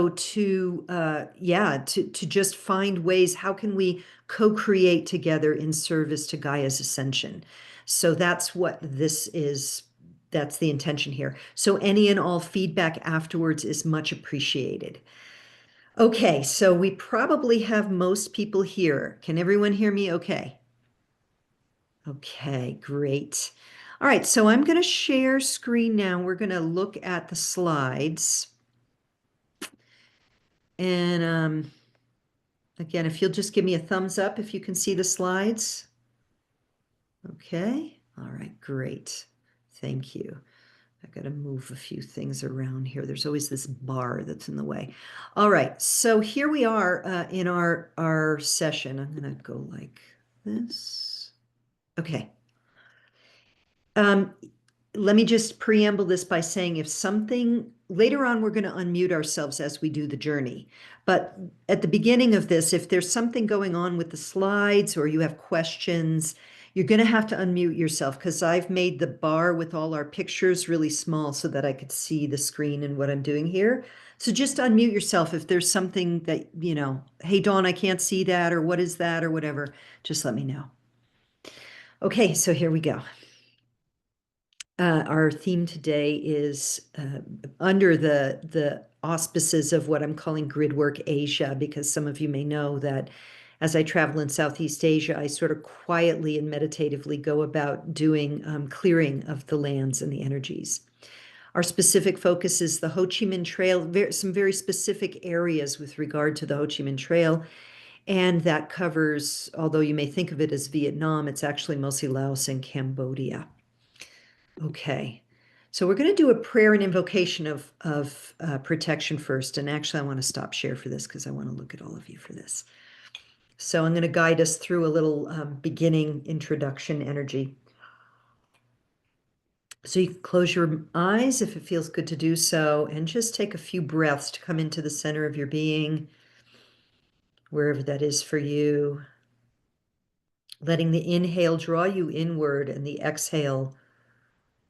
to to just find ways, how can we co-create together in service to Gaia's ascension? So that's what this is. That's the intention here. So any and all feedback afterwards is much appreciated. Okay, so we probably have most people here. Can everyone hear me okay? Okay, great. All right, so I'm going to share screen now. We're going to look at the slides. And again, if you'll just give me a thumbs up if you can see the slides. Okay, all right, great. Thank you. I got to move a few things around here. There's always this bar that's in the way. All right, so here we are in our session. I'm going to go like this. Okay. Um, Let me just preamble this by saying if something, later on, we're going to unmute ourselves as we do the journey. But at the beginning of this, if there's something going on with the slides or you have questions, you're going to have to unmute yourself because I've made the bar with all our pictures really small so that I could see the screen and what I'm doing here. So just unmute yourself if there's something that, hey, Dawn, I can't see that, or what is that, or whatever, just let me know. Okay, so here we go. Our theme today is under the auspices of what I'm calling Gridwork Asia, because some of you may know that as I travel in Southeast Asia, I sort of quietly and meditatively go about doing clearing of the lands and the energies. Our specific focus is the Ho Chi Minh Trail, some very specific areas with regard to the Ho Chi Minh Trail. And that covers, although you may think of it as Vietnam, it's actually mostly Laos and Cambodia. Okay, so we're going to do a prayer and invocation of protection first. And actually, I want to stop share for this because I want to look at all of you for this. So I'm going to guide us through a little beginning introduction energy. So you can close your eyes if it feels good to do so, and just take a few breaths to come into the center of your being, wherever that is for you. Letting the inhale draw you inward and the exhale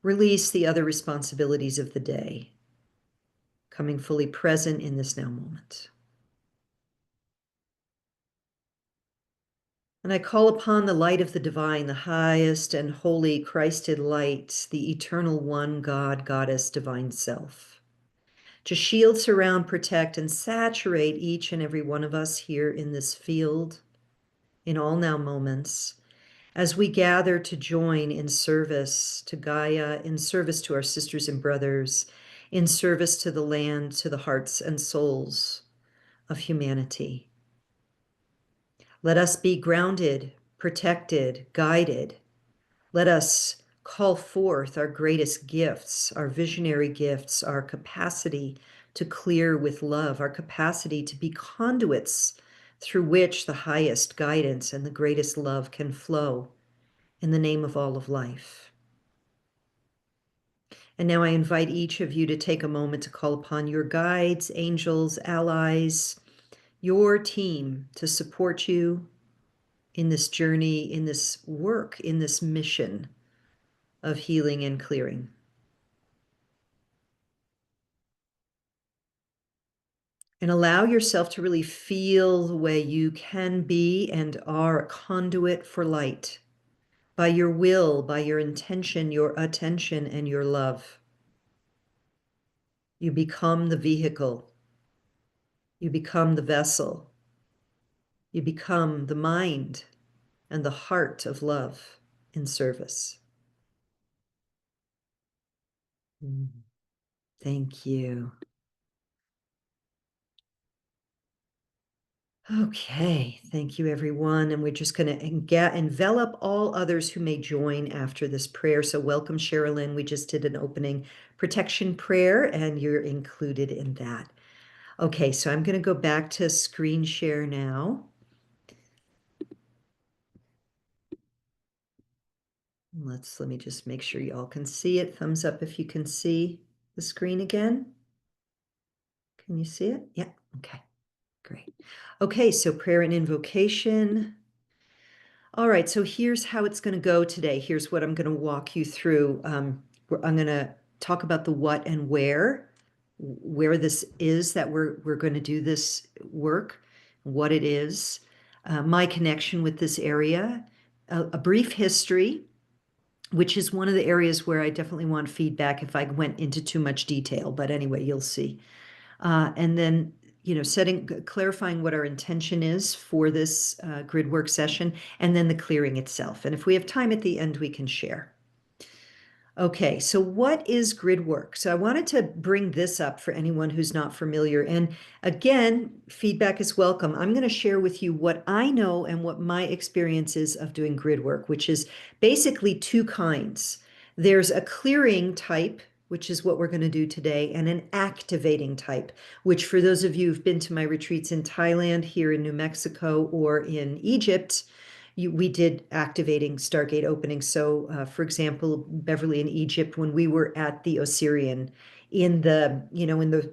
release the other responsibilities of the day. Coming fully present in this now moment. And I call upon the light of the divine, the highest and holy Christed light, the eternal one God, Goddess, divine self, to shield, surround, protect, and saturate each and every one of us here in this field, in all now moments, as we gather to join in service to Gaia, in service to our sisters and brothers, in service to the land, to the hearts and souls of humanity. Let us be grounded, protected, guided. Let us call forth our greatest gifts, our visionary gifts, our capacity to clear with love, our capacity to be conduits through which the highest guidance and the greatest love can flow in the name of all of life. And now I invite each of you to take a moment to call upon your guides, angels, allies, your team to support you in this journey, in this work, in this mission of healing and clearing. And allow yourself to really feel the way you can be and are a conduit for light by your will, by your intention, your attention, and your love. You become the vehicle. You become the vessel. You become the mind and the heart of love in service. Thank you. Okay, thank you, everyone. And we're just going to envelop all others who may join after this prayer. So welcome, Sherilyn. We just did an opening protection prayer, and you're included in that. Okay, so I'm going to go back to screen share now. Let me just make sure y'all can see it. Thumbs up if you can see the screen again. Can you see it? Yeah, okay, great. Okay, so prayer and invocation. All right, so here's how it's going to go today. Here's what I'm going to walk you through. I'm going to talk about the what and where where this is that we're going to do this work, what it is, my connection with this area, a brief history, which is one of the areas where I definitely want feedback if I went into too much detail. But anyway, you'll see. And then, clarifying what our intention is for this grid work session, and then the clearing itself. And if we have time at the end, we can share. Okay, so what is grid work? So I wanted to bring this up for anyone who's not familiar. And again, feedback is welcome. I'm going to share with you what I know and what my experience is of doing grid work, which is basically two kinds. There's a clearing type, which is what we're going to do today, and an activating type, which for those of you who've been to my retreats in Thailand, here in New Mexico, or in Egypt, we did activating Stargate openings. So, for example, Beverly in Egypt, when we were at the Osirian in the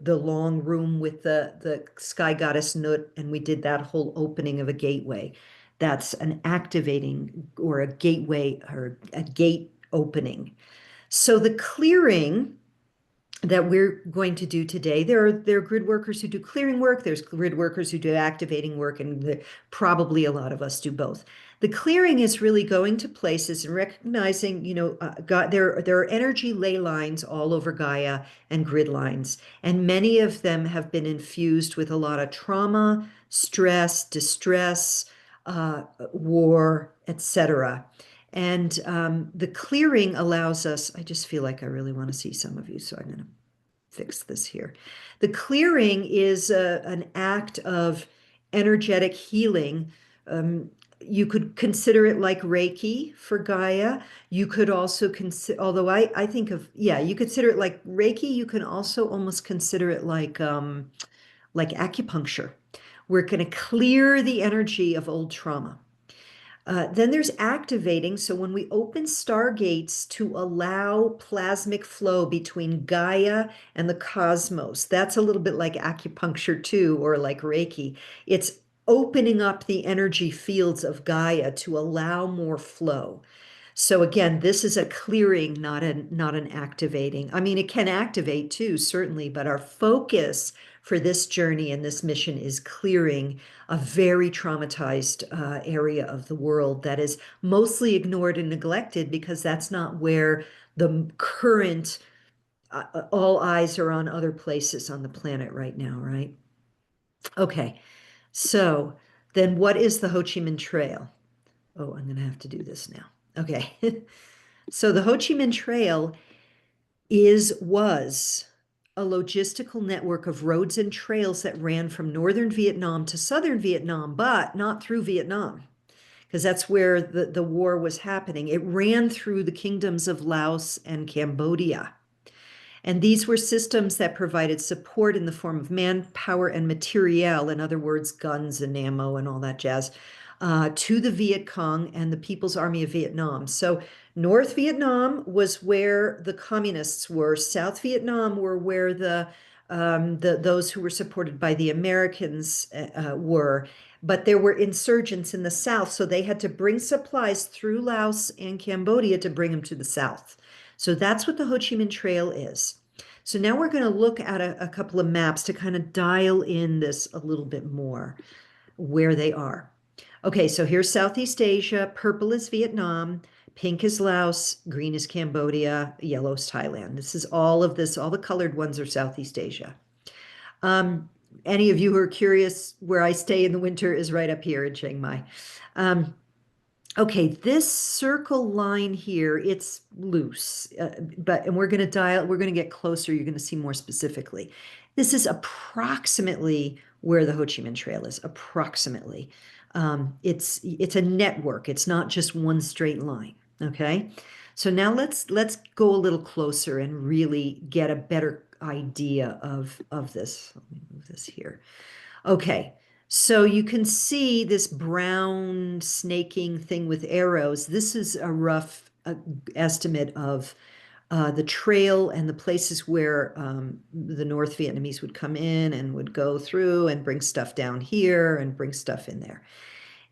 long room with the sky goddess Nut, and we did that whole opening of a gateway. That's an activating or a gateway or a gate opening. So the clearing that we're going to do today. There are grid workers who do clearing work. There's grid workers who do activating work, and probably a lot of us do both. The clearing is really going to places and recognizing, there are energy ley lines all over Gaia and grid lines, and many of them have been infused with a lot of trauma, stress, distress, war, etc. And the clearing allows us, I just feel like I really want to see some of you, so I'm going to fix this here. The clearing is an act of energetic healing. You could consider it like Reiki for Gaia. You could also consider, although I think of, yeah, you consider it like Reiki. You can also almost consider it like acupuncture. We're going to clear the energy of old trauma. Then there's activating. So when we open stargates to allow plasmic flow between Gaia and the cosmos, that's a little bit like acupuncture too, or like Reiki. It's opening up the energy fields of Gaia to allow more flow. So again, this is a clearing, not an activating. I mean, it can activate too, certainly, but our focus for this journey and this mission is clearing a very traumatized area of the world that is mostly ignored and neglected because that's not where the current, all eyes are on other places on the planet right now, right? Okay, so then what is the Ho Chi Minh Trail? Oh, I'm going to have to do this now. Okay. So the Ho Chi Minh Trail was a logistical network of roads and trails that ran from northern Vietnam to southern Vietnam, but not through Vietnam, because that's where the war was happening. It ran through the kingdoms of Laos and Cambodia. And these were systems that provided support in the form of manpower and materiel, in other words, guns and ammo and all that jazz, to the Viet Cong and the People's Army of Vietnam. So North Vietnam was where the communists were. South Vietnam were where those who were supported by the Americans were. But there were insurgents in the south, so they had to bring supplies through Laos and Cambodia to bring them to the south. So that's what the Ho Chi Minh Trail is. So now we're going to look at a couple of maps to kind of dial in this a little bit more, where they are. Okay, so here's Southeast Asia. Purple is Vietnam. Pink is Laos. Green is Cambodia. Yellow is Thailand. This is all of this. All the colored ones are Southeast Asia. Any of you who are curious, where I stay in the winter is right up here in Chiang Mai. Okay, this circle line here, it's loose, and we're going to get closer. You're going to see more specifically. This is approximately where the Ho Chi Minh Trail is, approximately. It's a network. It's not just one straight line, okay? So now let's go a little closer and really get a better idea of this. Let me move this here. Okay. So you can see this brown snaking thing with arrows. This is a rough estimate of the trail and the places where the North Vietnamese would come in and would go through and bring stuff down here and bring stuff in there.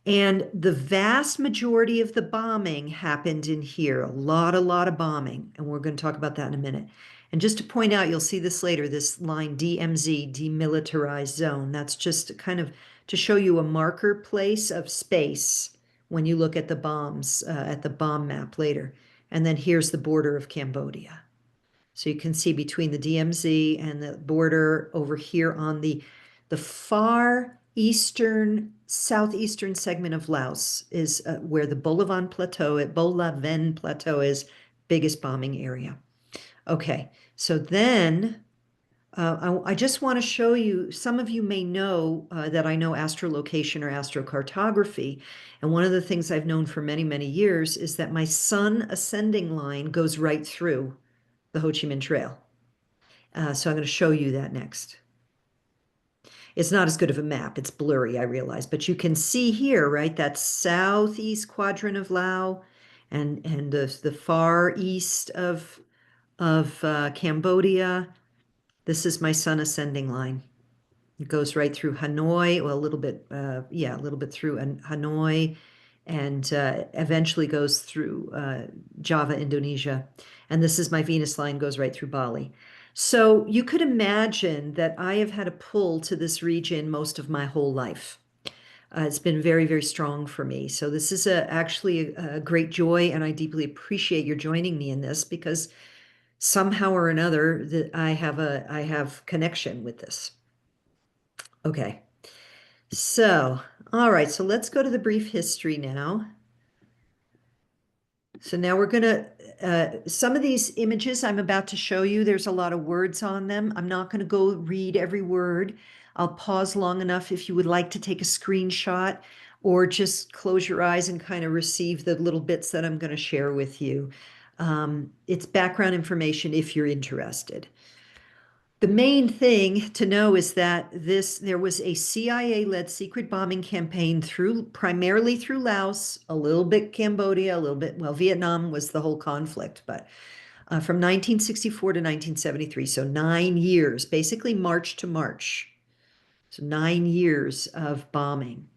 And the vast majority of the bombing happened in here, a lot of bombing. And we're going to talk about that in a minute. And just to point out, you'll see this later, this line DMZ, demilitarized zone. That's just kind of to show you a marker place of space when you look at the bombs, at the bomb map later. And then here's the border of Cambodia. So you can see between the DMZ and the border over here on the far eastern, southeastern segment of Laos is where the Bolaven Plateau is, biggest bombing area. Okay, so then I just want to show you, some of you may know that I know astrolocation or astrocartography. And one of the things I've known for many, many years is that my sun ascending line goes right through the Ho Chi Minh Trail. So I'm going to show you that next. It's not as good of a map. It's blurry, I realize. But you can see here, right, that southeast quadrant of Laos and the far east of Cambodia. This is my sun ascending line. It goes right through Hanoi, well, a little bit, yeah, a little bit through Hanoi, and eventually goes through Java, Indonesia. And this is my Venus line, goes right through Bali. So you could imagine that I have had a pull to this region most of my whole life. It's been very, very strong for me. So this is actually a great joy, and I deeply appreciate your joining me in this because somehow or another that I have connection with this. Okay. So, all right, so let's go to the brief history now. So now we're gonna, some of these images I'm about to show you, there's a lot of words on them. I'm not gonna go read every word. I'll pause long enough if you would like to take a screenshot or just close your eyes and kind of receive the little bits that I'm gonna share with you. It's background information if you're interested. The main thing to know is that there was a CIA-led secret bombing campaign primarily through Laos, a little bit Cambodia, a little bit, well, Vietnam was the whole conflict, but from 1964 to 1973, so 9 years, basically March to March. So 9 years of bombing.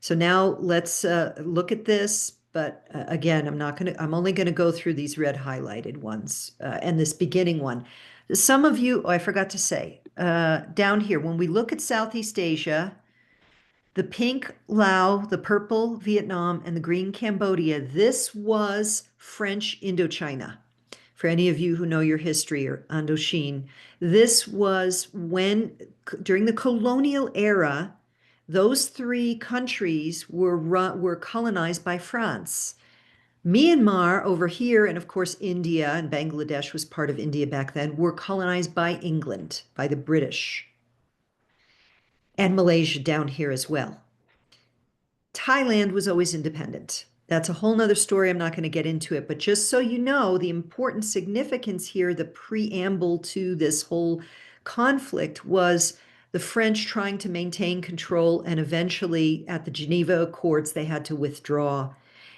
So now let's look at this. But again, I'm only gonna go through these red highlighted ones and this beginning one. Some of you, oh, I forgot to say, down here, when we look at Southeast Asia, the pink Laos, the purple Vietnam, and the green Cambodia, this was French Indochina. For any of you who know your history or Indochine, this was during the colonial era, those three countries were colonized by France. Myanmar over here, and of course India and Bangladesh was part of India back then, were colonized by England, by the British, and Malaysia down here as well. Thailand was always independent. That's a whole nother story. I'm not going to get into it, but just so you know, the important significance here, the preamble to this whole conflict was the French trying to maintain control, and eventually at the Geneva Accords, they had to withdraw.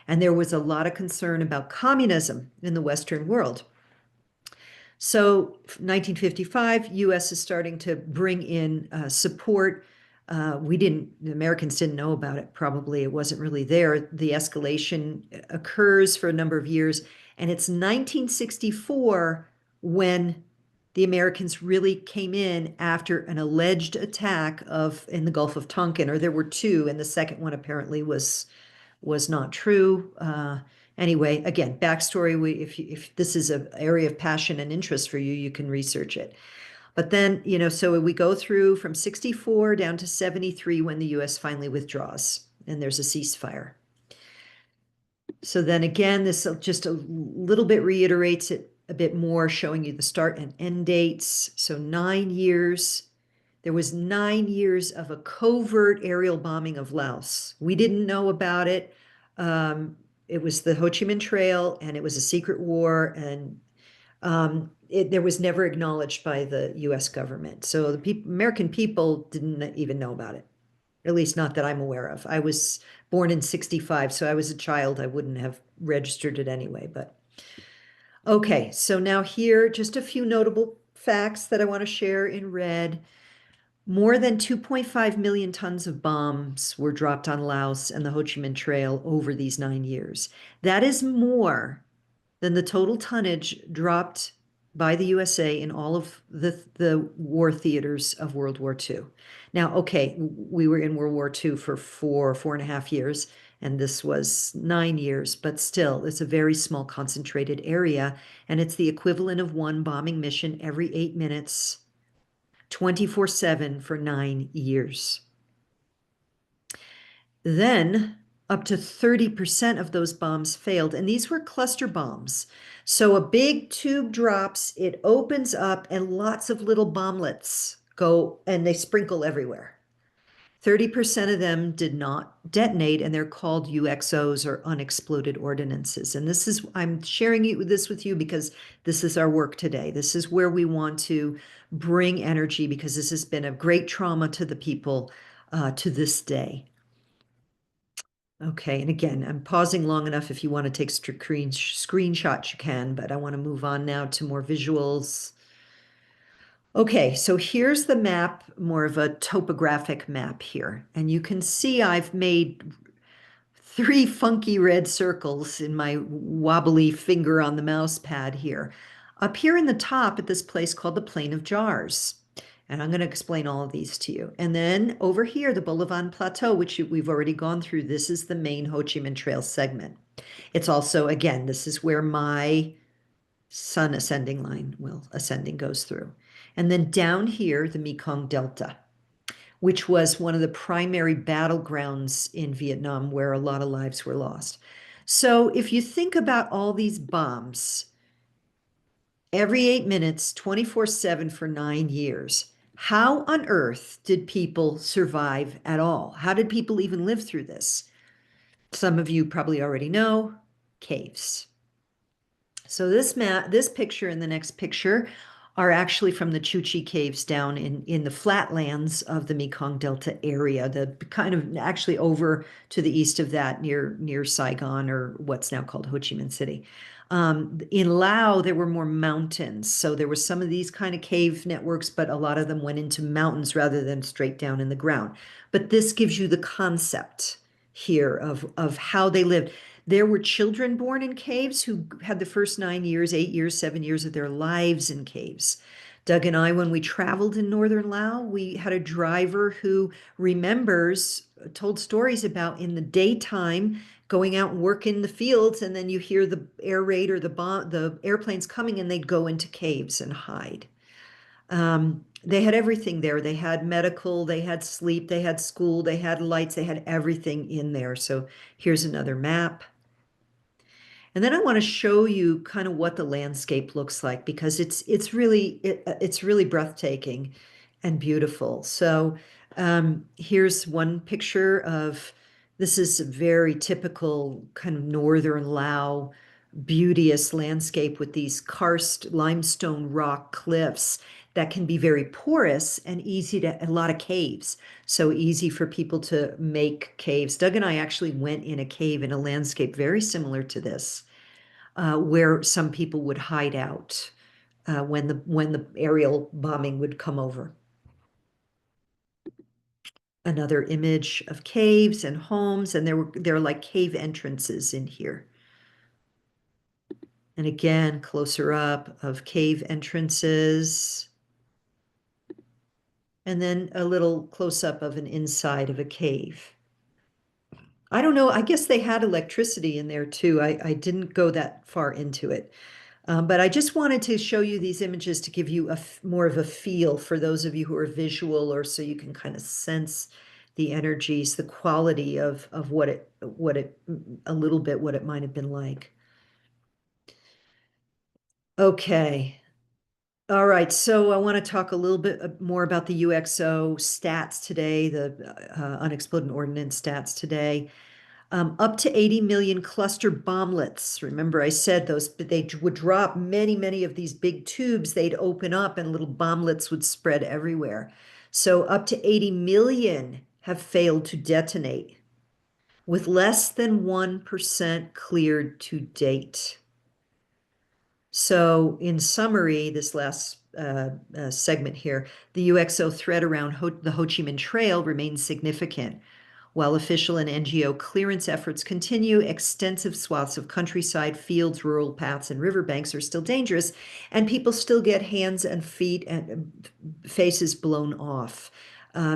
And there was a lot of concern about communism in the Western world. So 1955, US is starting to bring in support. The Americans didn't know about it, probably. It wasn't really there. The escalation occurs for a number of years. And it's 1964 when the Americans really came in after an alleged attack in the Gulf of Tonkin, or there were two, and the second one apparently was not true. Anyway, again, backstory, if this is an area of passion and interest for you, you can research it. But then, so we go through from 64 down to 73 when the US finally withdraws and there's a ceasefire. So then again, this just a little bit reiterates it a bit more, showing you the start and end dates. So 9 years. There was 9 years of a covert aerial bombing of Laos. We didn't know about it. It was the Ho Chi Minh Trail, and it was a secret war, and there was never acknowledged by the US government. So the American people didn't even know about it, at least not that I'm aware of. I was born in 65, so I was a child. I wouldn't have registered it anyway, but. Okay, so now here, just a few notable facts that I want to share in red. More than 2.5 million tons of bombs were dropped on Laos and the Ho Chi Minh Trail over these 9 years. That is more than the total tonnage dropped by the USA in all of the war theaters of World War II. Now, okay, we were in World War II for 4.5 years, and this was 9 years, but still, it's a very small concentrated area, and it's the equivalent of one bombing mission every 8 minutes, 24/7 for 9 years. Then up to 30% of those bombs failed, and these were cluster bombs. So a big tube drops, it opens up, and lots of little bomblets go and they sprinkle everywhere. 30% of them did not detonate, and they're called UXOs, or unexploded ordinances. And this is, I'm sharing this with you because this is our work today. This is where we want to bring energy, because this has been a great trauma to the people to this day. Okay, and again, I'm pausing long enough. If you want to take screenshots, you can, but I want to move on now to more visuals. Okay, so here's the map, more of a topographic map here. And you can see I've made 3 funky red circles in my wobbly finger on the mouse pad here. Up here in the top at this place called the Plain of Jars. And I'm going to explain all of these to you. And then over here, the Bolivan Plateau, which we've already gone through, this is the main Ho Chi Minh Trail segment. It's also, again, this is where my sun ascending line, well, ascending goes through. And then down here, the Mekong Delta, which was one of the primary battlegrounds in Vietnam where a lot of lives were lost. So if you think about all these bombs, every 8 minutes, 24/7 for 9 years, how on earth did people survive at all? How did people even live through this? Some of you probably already know, caves. So this picture and the next picture are actually from the Chu Chi Caves down in the flatlands of the Mekong Delta area, the kind of actually over to the east of that near Saigon, or what's now called Ho Chi Minh City. In Laos, there were more mountains. So there were some of these kind of cave networks, but a lot of them went into mountains rather than straight down in the ground. But this gives you the concept here of how they lived. There were children born in caves who had the first 9 years, 8 years, 7 years of their lives in caves. Doug and I, when we traveled in northern Laos, we had a driver who remembers, told stories about in the daytime going out and work in the fields, and then you hear the air raid or the airplanes coming, and they'd go into caves and hide. They had everything there. They had medical, they had sleep, they had school, they had lights, they had everything in there. So here's another map. And then I want to show you kind of what the landscape looks like, because it's really breathtaking and beautiful. So here's one picture of, this is a very typical kind of northern Lao beauteous landscape with these karst limestone rock cliffs that can be very porous and a lot of caves. So easy for people to make caves. Doug and I actually went in a cave in a landscape very similar to this, where some people would hide out when the aerial bombing would come over. Another image of caves and homes, and there are like cave entrances in here. And again, closer up of cave entrances. And then a little close up of an inside of a cave. I don't know, I guess they had electricity in there too. I didn't go that far into it. But I just wanted to show you these images to give you more of a feel for those of you who are visual, or so you can kind of sense the energies, the quality of what it a little bit what it might have been like. Okay. All right, so I want to talk a little bit more about the UXO stats today, the unexploded ordnance stats today. Up to 80 million cluster bomblets. Remember, I said those, but they would drop many of these big tubes. They'd open up and little bomblets would spread everywhere. So up to 80 million have failed to detonate, with less than 1% cleared to date. So in summary, this last segment here, the UXO threat around the Ho Chi Minh Trail remains significant. While official and NGO clearance efforts continue, extensive swaths of countryside, fields, rural paths, and riverbanks are still dangerous, and people still get hands and feet and faces blown off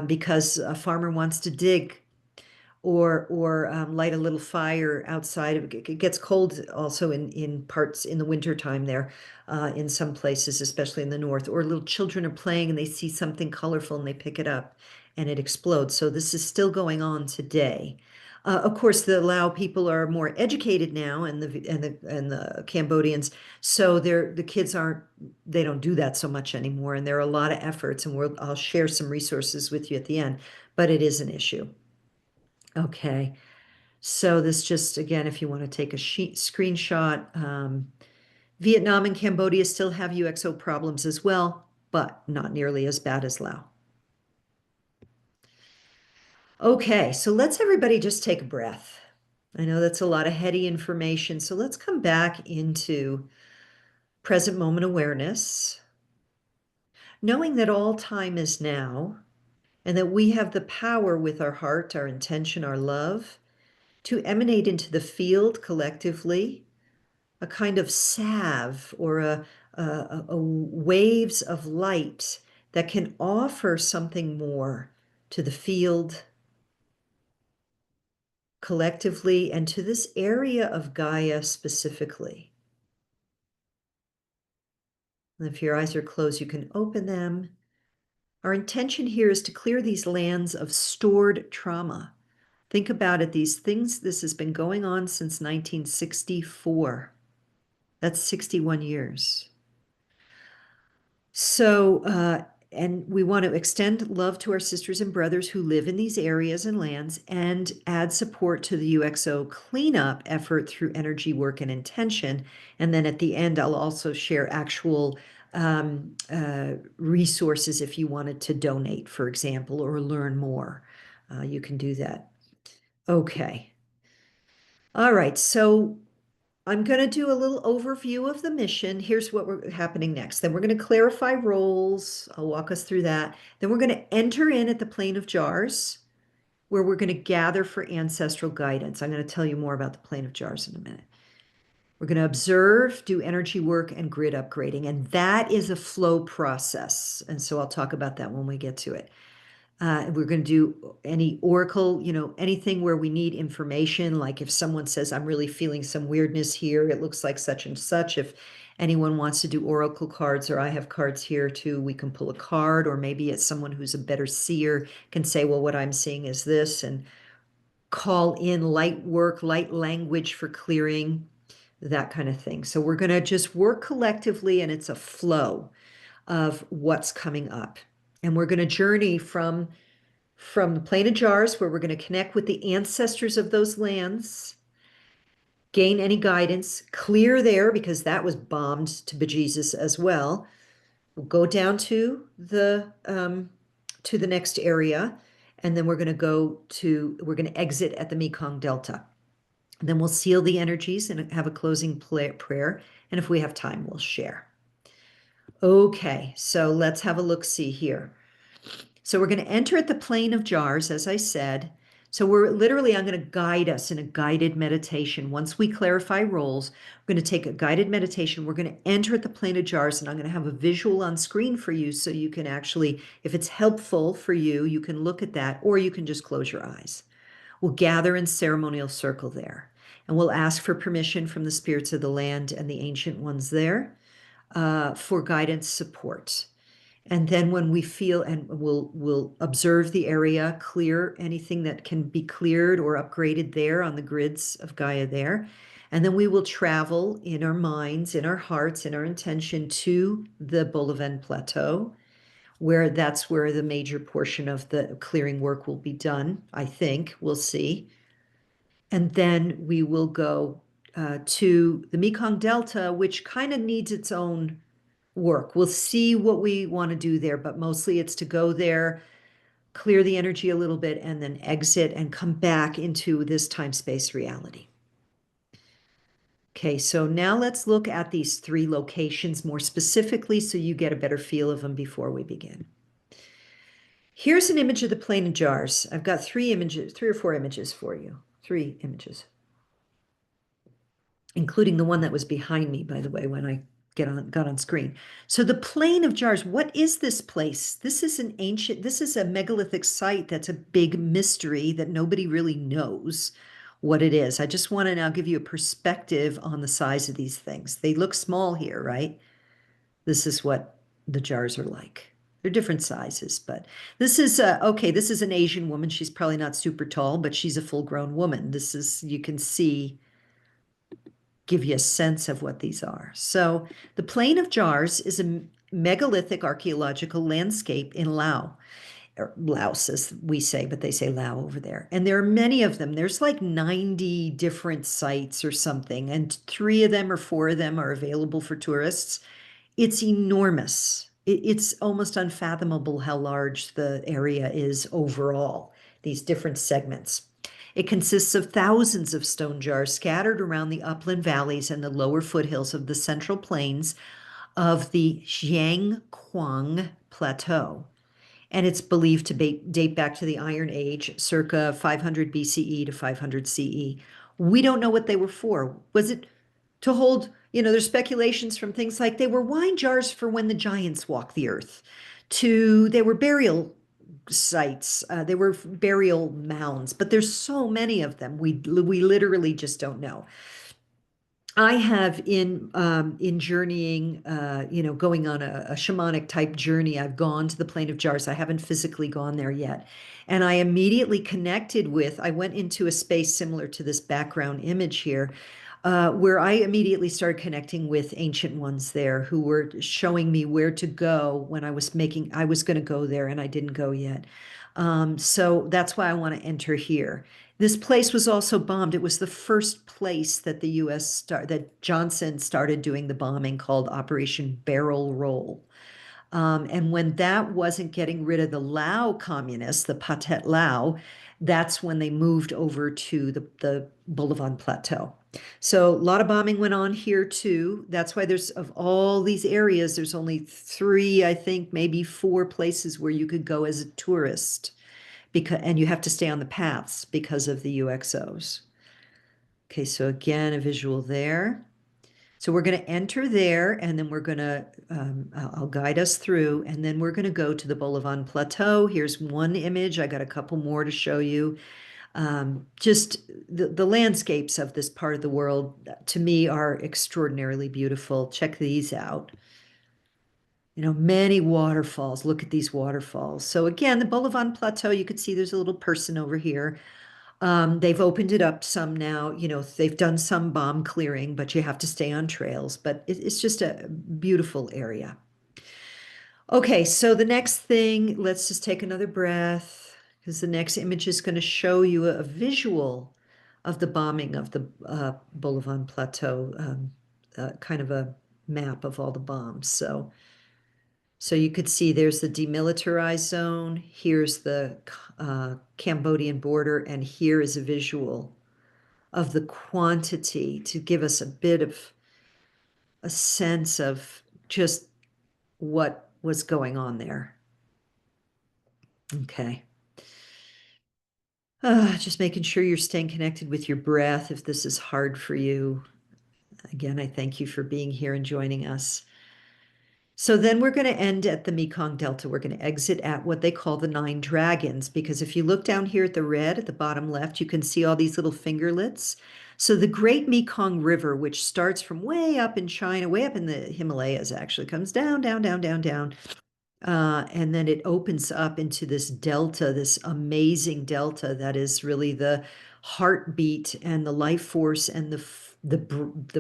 because a farmer wants to dig or light a little fire outside. It gets cold also in parts in the winter time there, in some places, especially in the north. Or little children are playing and they see something colorful and they pick it up and it explodes. So this is still going on today. Of course, the Lao people are more educated now, and the Cambodians. So the kids they don't do that so much anymore. And there are a lot of efforts, and I'll share some resources with you at the end. But it is an issue. Okay. So this just, again, if you want to take a screenshot, Vietnam and Cambodia still have UXO problems as well, but not nearly as bad as Laos. Okay, so let's everybody just take a breath. I know that's a lot of heady information, so let's come back into present moment awareness, knowing that all time is now, and that we have the power with our heart, our intention, our love, to emanate into the field collectively a kind of salve or a waves of light that can offer something more to the field collectively and to this area of Gaia specifically. And if your eyes are closed, you can open them. Our intention here is to clear these lands of stored trauma. Think about it, these things, this has been going on since 1964. That's 61 years. So, and we want to extend love to our sisters and brothers who live in these areas and lands and add support to the UXO cleanup effort through energy work and intention. And then at the end, I'll also share actual resources if you wanted to donate, for example, or learn more. You can do that. Okay. All right. So I'm going to do a little overview of the mission. Here's what we're happening next. Then we're going to clarify roles. I'll walk us through that. Then we're going to enter in at the plane of jars, where we're going to gather for ancestral guidance. I'm going to tell you more about the plane of jars in a minute. We're going to observe, do energy work, and grid upgrading. And that is a flow process. And so I'll talk about that when we get to it. We're going to do any oracle, anything where we need information, like if someone says, I'm really feeling some weirdness here, it looks like such and such. If anyone wants to do oracle cards, or I have cards here too, we can pull a card, or maybe it's someone who's a better seer can say, well, what I'm seeing is this, and call in light work, light language for clearing, that kind of thing. So we're going to just work collectively, and it's a flow of what's coming up. And we're going to journey from the plane of jars, where we're going to connect with the ancestors of those lands, gain any guidance, clear there because that was bombed to bejesus as well. We'll go down to the next area, and then we're going to exit at the Mekong Delta. And then we'll seal the energies and have a closing prayer. And if we have time, we'll share. Okay, so let's have a look-see here. So we're going to enter at the plane of jars, as I said. So I'm going to guide us in a guided meditation. Once we clarify roles, we're going to take a guided meditation. We're going to enter at the plane of jars, and I'm going to have a visual on screen for you so you can actually, if it's helpful for you, you can look at that, or you can just close your eyes. We'll gather in ceremonial circle there, and we'll ask for permission from the spirits of the land and the ancient ones there for guidance support. And then when we feel, and we'll observe the area, clear anything that can be cleared or upgraded there on the grids of Gaia there. And then we will travel in our minds, in our hearts, in our intention to the Bolivan Plateau, where that's where the major portion of the clearing work will be done, I think. We'll see. And then we will go to the Mekong Delta, which kind of needs its own work. We'll see what we want to do there, but mostly it's to go there, clear the energy a little bit, and then exit and come back into this time-space reality. Okay, so now let's look at these three locations more specifically so you get a better feel of them before we begin. Here's an image of the plain of jars. I've got three images, three or four images for you. Three images, including the one that was behind me, by the way, when I got on screen. So the plain of jars, what is this place? This is this is a megalithic site that's a big mystery that nobody really knows what it is. I just want to now give you a perspective on the size of these things. They look small here, right? This is what the jars are like. They're different sizes, but this is okay. This is an Asian woman. She's probably not super tall, but she's a full-grown woman. This is, you can see, give you a sense of what these are. So the Plain of Jars is a megalithic archaeological landscape in Laos, or Laos as we say, but they say Lao over there. And there are many of them. There's like 90 different sites or something, and three of them or four of them are available for tourists. It's enormous. It's almost unfathomable how large the area is overall, these different segments. It consists of thousands of stone jars scattered around the upland valleys and the lower foothills of the central plains of the Jiangquang Plateau. And it's believed to date back to the Iron Age, circa 500 BCE to 500 CE. We don't know what they were for. Was it to hold, there's speculations from things like they were wine jars for when the giants walked the earth, to they were burial sites, they were burial mounds, but there's so many of them. We literally just don't know. I have in journeying, going on a shamanic type journey. I've gone to the Plain of Jars. I haven't physically gone there yet, and I immediately connected with. I went into a space similar to this background image here, where I immediately started connecting with ancient ones there who were showing me where to go when I was making. I was going to go there, and I didn't go yet. So that's why I want to enter here. This place was also bombed. It was the first place that the U.S. that Johnson started doing the bombing, called Operation Barrel Roll. And when that wasn't getting rid of the Lao communists, the Pathet Lao, that's when they moved over to the Bolivan Plateau. So a lot of bombing went on here too. That's why there's, of all these areas, there's only three, I think, maybe four places where you could go as a tourist, and you have to stay on the paths because of the UXOs. Okay, so again, a visual there. So we're going to enter there, and then we're going to, I'll guide us through, and then we're going to go to the Bolivan Plateau. Here's one image. I got a couple more to show you. Just the landscapes of this part of the world, to me, are extraordinarily beautiful. Check these out. Many waterfalls. Look at these waterfalls. So again, the Bolivan Plateau, you can see there's a little person over here. They've opened it up some now, they've done some bomb clearing, but you have to stay on trails, but it's just a beautiful area. Okay, so the next thing, let's just take another breath, because the next image is going to show you a visual of the bombing of the Bolivan Plateau, kind of a map of all the bombs. So you could see there's the demilitarized zone, here's the Cambodian border, and here is a visual of the quantity to give us a bit of a sense of just what was going on there. Okay. Just making sure you're staying connected with your breath if this is hard for you. Again, I thank you for being here and joining us. So then we're going to end at the Mekong Delta. We're going to exit at what they call the Nine Dragons, because if you look down here at the red at the bottom left, you can see all these little fingerlets. So the Great Mekong River, which starts from way up in China, way up in the Himalayas, actually comes down, down, down, down, down. And then it opens up into this delta, this amazing delta that is really the heartbeat and the life force and the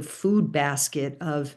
food basket of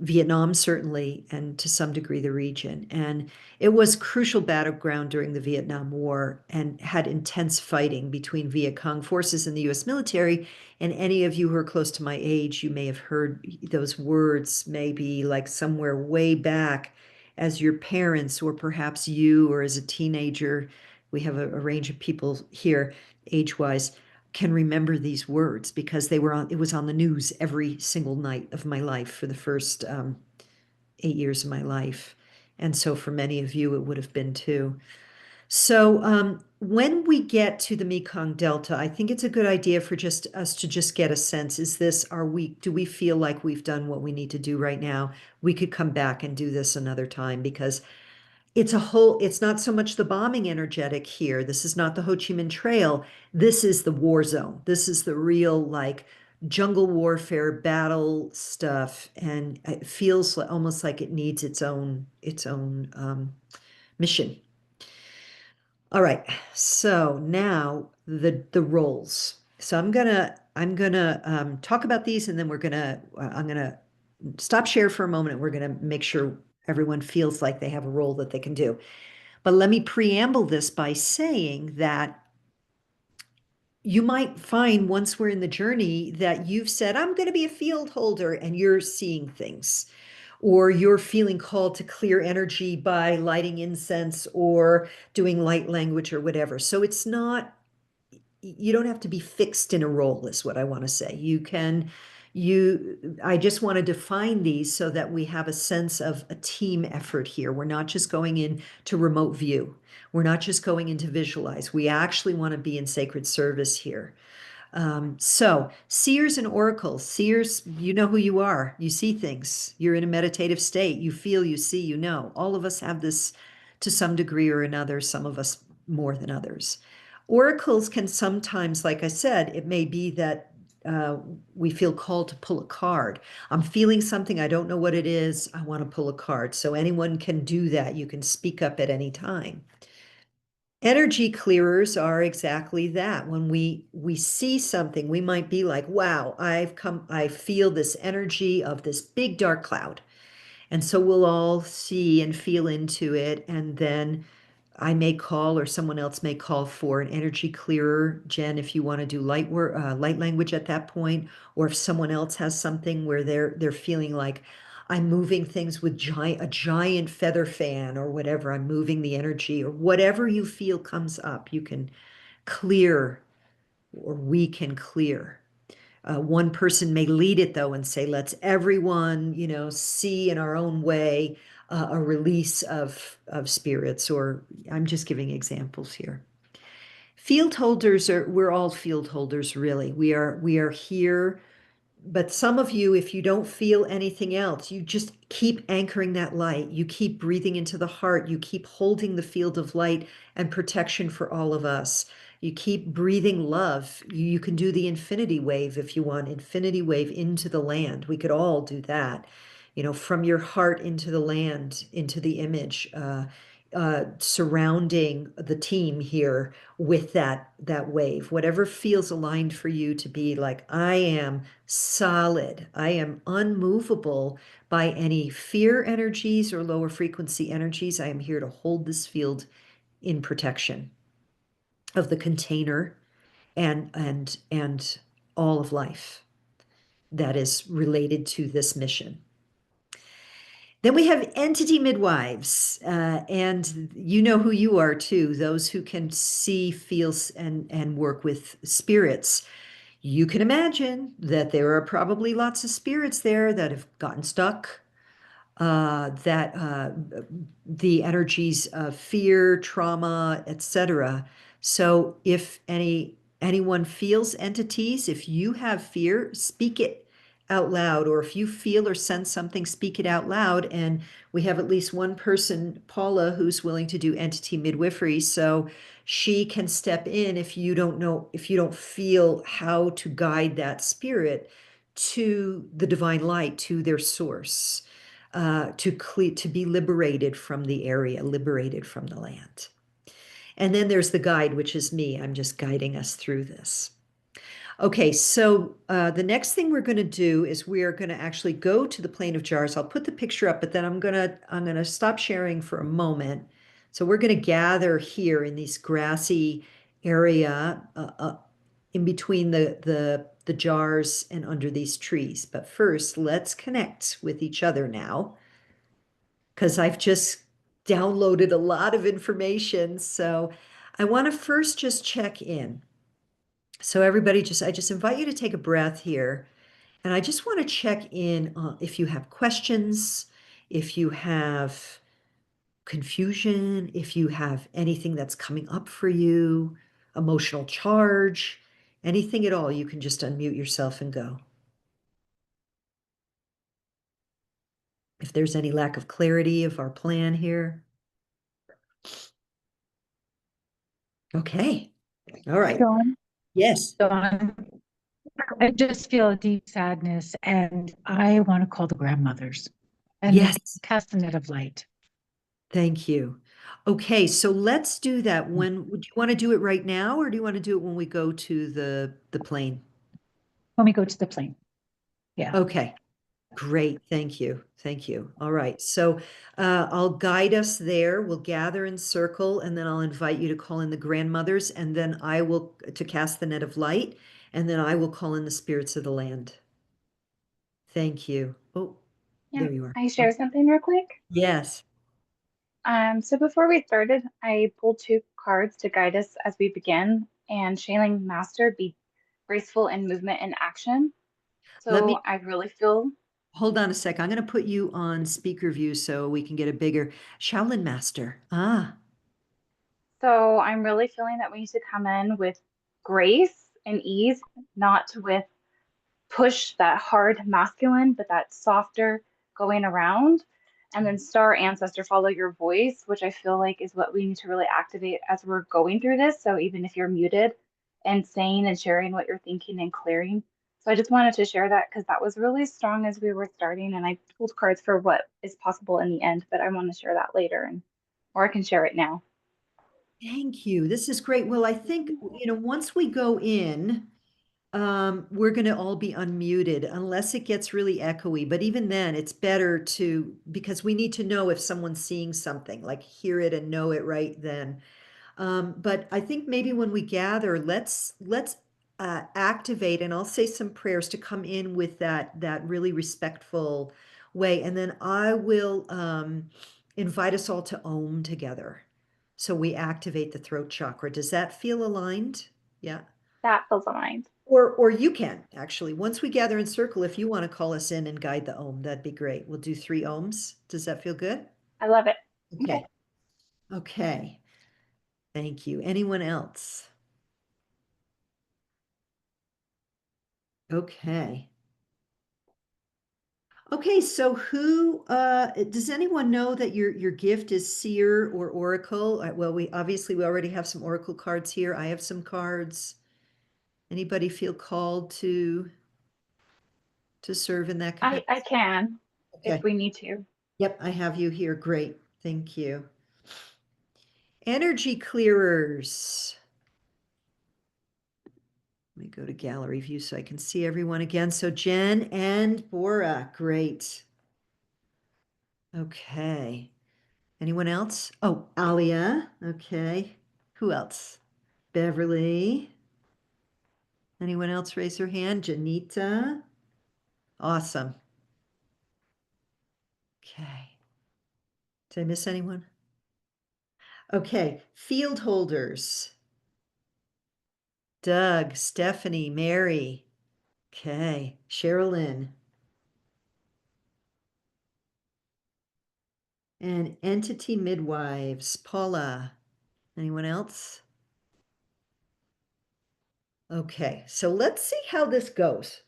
Vietnam, certainly, and to some degree the region. And it was crucial battleground during the Vietnam War and had intense fighting between Viet Cong forces and the US military. And any of you who are close to my age, you may have heard those words, maybe like somewhere way back as your parents, or perhaps you, or as a teenager. We have a range of people here age-wise can remember these words, because it was on the news every single night of my life for the first 8 years of my life. And so for many of you, it would have been too. So when we get to the Mekong Delta, I think it's a good idea for just us to just get a sense. Do we feel like we've done what we need to do right now? We could come back and do this another time because it's not so much the bombing energetic here. This is not the Ho Chi Minh Trail. This is the war zone. This is the real like jungle warfare battle stuff. And it feels almost like it needs its own mission. All right, so now the roles. So I'm gonna talk about these, and then I'm gonna stop share for a moment, and we're gonna make sure everyone feels like they have a role that they can do. But let me preamble this by saying that you might find once we're in the journey that you've said, I'm going to be a field holder, and you're seeing things, or you're feeling called to clear energy by lighting incense or doing light language or whatever. So it's not, you don't have to be fixed in a role, is what I want to say. I just want to define these so that we have a sense of a team effort here. We're not just going in to remote view. We're not just going in to visualize. We actually want to be in sacred service here. So seers and oracles. Seers, you know who you are. You see things. You're in a meditative state. You feel, you see, you know. All of us have this to some degree or another, some of us more than others. Oracles can sometimes, like I said, it may be that we feel called to pull a card. I'm feeling something, I don't know what it is, I want to pull a card. So anyone can do that. You can speak up at any time. Energy clearers are exactly that. When we see something, we might be like, wow, I feel this energy of this big dark cloud. And so we'll all see and feel into it. And then I may call, or someone else may call for an energy clearer. Jen, if you want to do light language at that point, or if someone else has something where they're feeling like I'm moving things with a giant feather fan or whatever, I'm moving the energy or whatever you feel comes up, you can clear, or we can clear. One person may lead it though and say, let's everyone, see in our own way a release of spirits, or I'm just giving examples here. Field holders we're all field holders, really. We are here, but some of you, if you don't feel anything else, you just keep anchoring that light. You keep breathing into the heart. You keep holding the field of light and protection for all of us. You keep breathing love. You can do the infinity wave if you want, infinity wave into the land. We could all do that, from your heart into the land, into the image, surrounding the team here with that wave, whatever feels aligned for you to be like, I am solid. I am unmovable by any fear energies or lower frequency energies. I am here to hold this field in protection of the container and all of life that is related to this mission. Then we have entity midwives, and you know who you are too, those who can see, feel, and work with spirits. You can imagine that there are probably lots of spirits there that have gotten stuck, that the energies of fear, trauma, etc. So if anyone feels entities, if you have fear, speak it out loud, or if you feel or sense something, speak it out loud. And we have at least one person, Paula, who's willing to do entity midwifery. So she can step in if you don't feel how to guide that spirit to the divine light, to their source, to be liberated from the area, liberated from the land. And then there's the guide, which is me. I'm just guiding us through this. Okay, so the next thing we're going to do is we are going to actually go to the plane of jars. I'll put the picture up, but then I'm gonna stop sharing for a moment. So we're going to gather here in this grassy area in between the jars and under these trees. But first, let's connect with each other now, because I've just downloaded a lot of information. So I want to first just check in. So everybody, I just invite you to take a breath here. And I just want to check in if you have questions, if you have confusion, if you have anything that's coming up for you, emotional charge, anything at all, you can just unmute yourself and go. If there's any lack of clarity of our plan here. Okay. All right. Dawn, Yes. Dawn, I just feel a deep sadness and I want to call the grandmothers and Yes. cast a net of light Thank you. Okay, so let's do that. When would you want to do it right now, or do you want to do it when we go to the plane? when we go to the plane. Yeah. Okay, great. Thank you. Thank you. All right. So I'll guide us there. We'll gather in circle, and then I'll invite you to call in the grandmothers, and then I will to cast the net of light, and then I will call in the spirits of the land. Thank you. Oh, Yeah, there you are. I share something real quick. Yes. So before we started, I pulled two cards to guide us as we begin, and Shailing Master, be graceful in movement and action. Let So me I really feel, hold on a sec. I'm going to put you on speaker view so we can get a bigger Shaolin Master. Ah. so I'm really feeling that we need to come in with grace and ease, not with push that hard masculine, but that softer going around. And then star ancestor, follow your voice, which I feel like is what we need to really activate as we're going through this. So even if you're muted and saying and sharing what you're thinking and clearing. So I just wanted to share that because that was really strong as we were starting. And I pulled cards for what is possible in the end, but I want to share that later and or I can share it now. Thank you. This is great. Well, I think, once we go in, we're going to all be unmuted unless it gets really echoey. But even then, it's better because we need to know if someone's seeing something, like hear it and know it right then. But I think maybe when we gather, let's activate, and I'll say some prayers to come in with that really respectful way, and then I will invite us all to Om together. So we activate the throat chakra. Does that feel aligned? Yeah. That feels aligned. Or you can actually, once we gather in circle, if you want to call us in and guide the Om, that'd be great. We'll do 3 ohms. Does that feel good? I love it. Okay. Okay. Thank you. Anyone else? Okay. Okay, so who does anyone know that your gift is seer or oracle? Well, we already have some oracle cards here. I have some cards. Anybody feel called to serve in that I capacity? can if Okay. we need to. Yep, I have you here. Great. Thank you. Energy clearers. Let me go to gallery view so I can see everyone again. So Jen and Bora, great. Okay. Anyone else? Oh, Alia. Okay. Who else? Beverly. Anyone else raise their hand? Janita. Awesome. Okay. Did I miss anyone? Okay. Field holders. Doug, Stephanie, Mary. Okay. Sherilyn. And entity midwives. Paula. Anyone else? Okay. So let's see how this goes.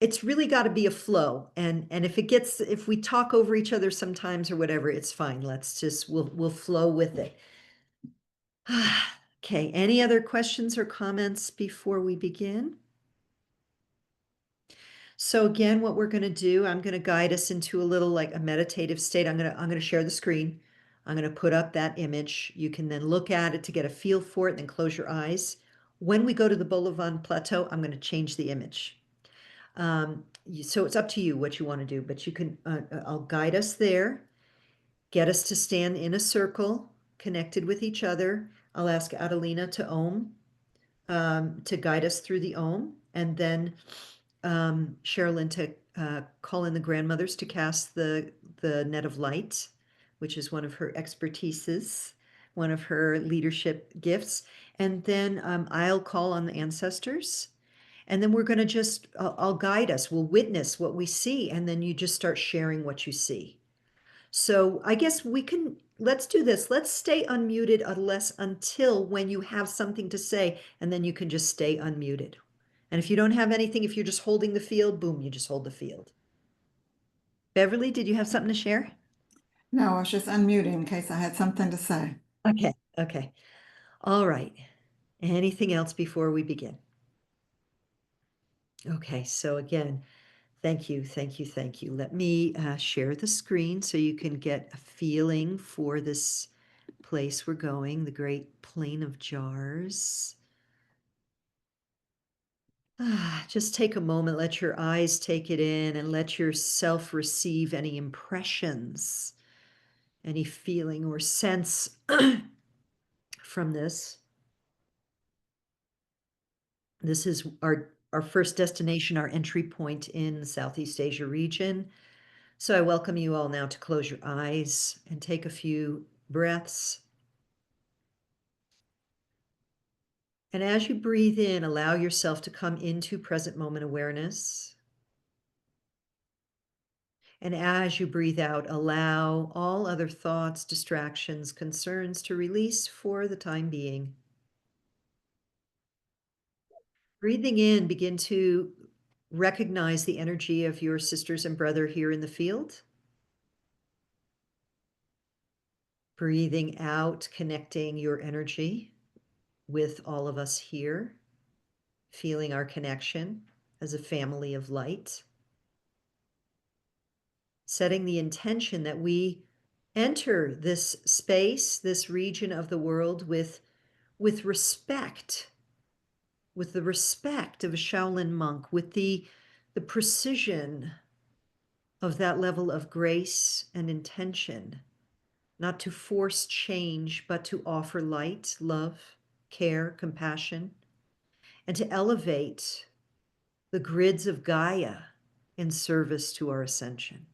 It's really got to be a flow, and if we talk over each other sometimes or whatever, it's fine. We'll flow with it. Okay, any other questions or comments before we begin? So again, what we're going to do, I'm going to guide us into a little like a meditative state. I'm going to share the screen. I'm going to put up that image. You can then look at it to get a feel for it, and then close your eyes. When we go to the Bolivan Plateau, I'm going to change the image. So it's up to you what you want to do, but I'll guide us there, get us to stand in a circle, connected with each other. I'll ask Adelina to Om, to guide us through the Om, and then Sherilyn to call in the grandmothers to cast the net of light, which is one of her expertises, one of her leadership gifts. And then I'll call on the ancestors. And then we're going to I'll guide us. We'll witness what we see. And then you just start sharing what you see. So I guess let's do this. Let's stay unmuted until when you have something to say, and then you can just stay unmuted. And if you don't have anything, if you're just holding the field, boom, you just hold the field. Beverly, did you have something to share? No, I was just unmuting in case I had something to say. Okay, okay. All right. Anything else before we begin? Okay, so again, thank you, thank you, thank you. Let me share the screen so you can get a feeling for this place we're going, the Great Plain of Jars. Just take a moment, let your eyes take it in, and let yourself receive any impressions, any feeling or sense from this. This is our first destination, our entry point in the Southeast Asia region. So I welcome you all now to close your eyes and take a few breaths. And as you breathe in, allow yourself to come into present moment awareness. And as you breathe out, allow all other thoughts, distractions, concerns to release for the time being. Breathing in, begin to recognize the energy of your sisters and brother here in the field. Breathing out, connecting your energy with all of us here, feeling our connection as a family of light. Setting the intention that we enter this space, this region of the world with respect, with the respect of a Shaolin monk, with the precision of that level of grace and intention, not to force change, but to offer light, love, care, compassion, and to elevate the grids of Gaia in service to our ascension.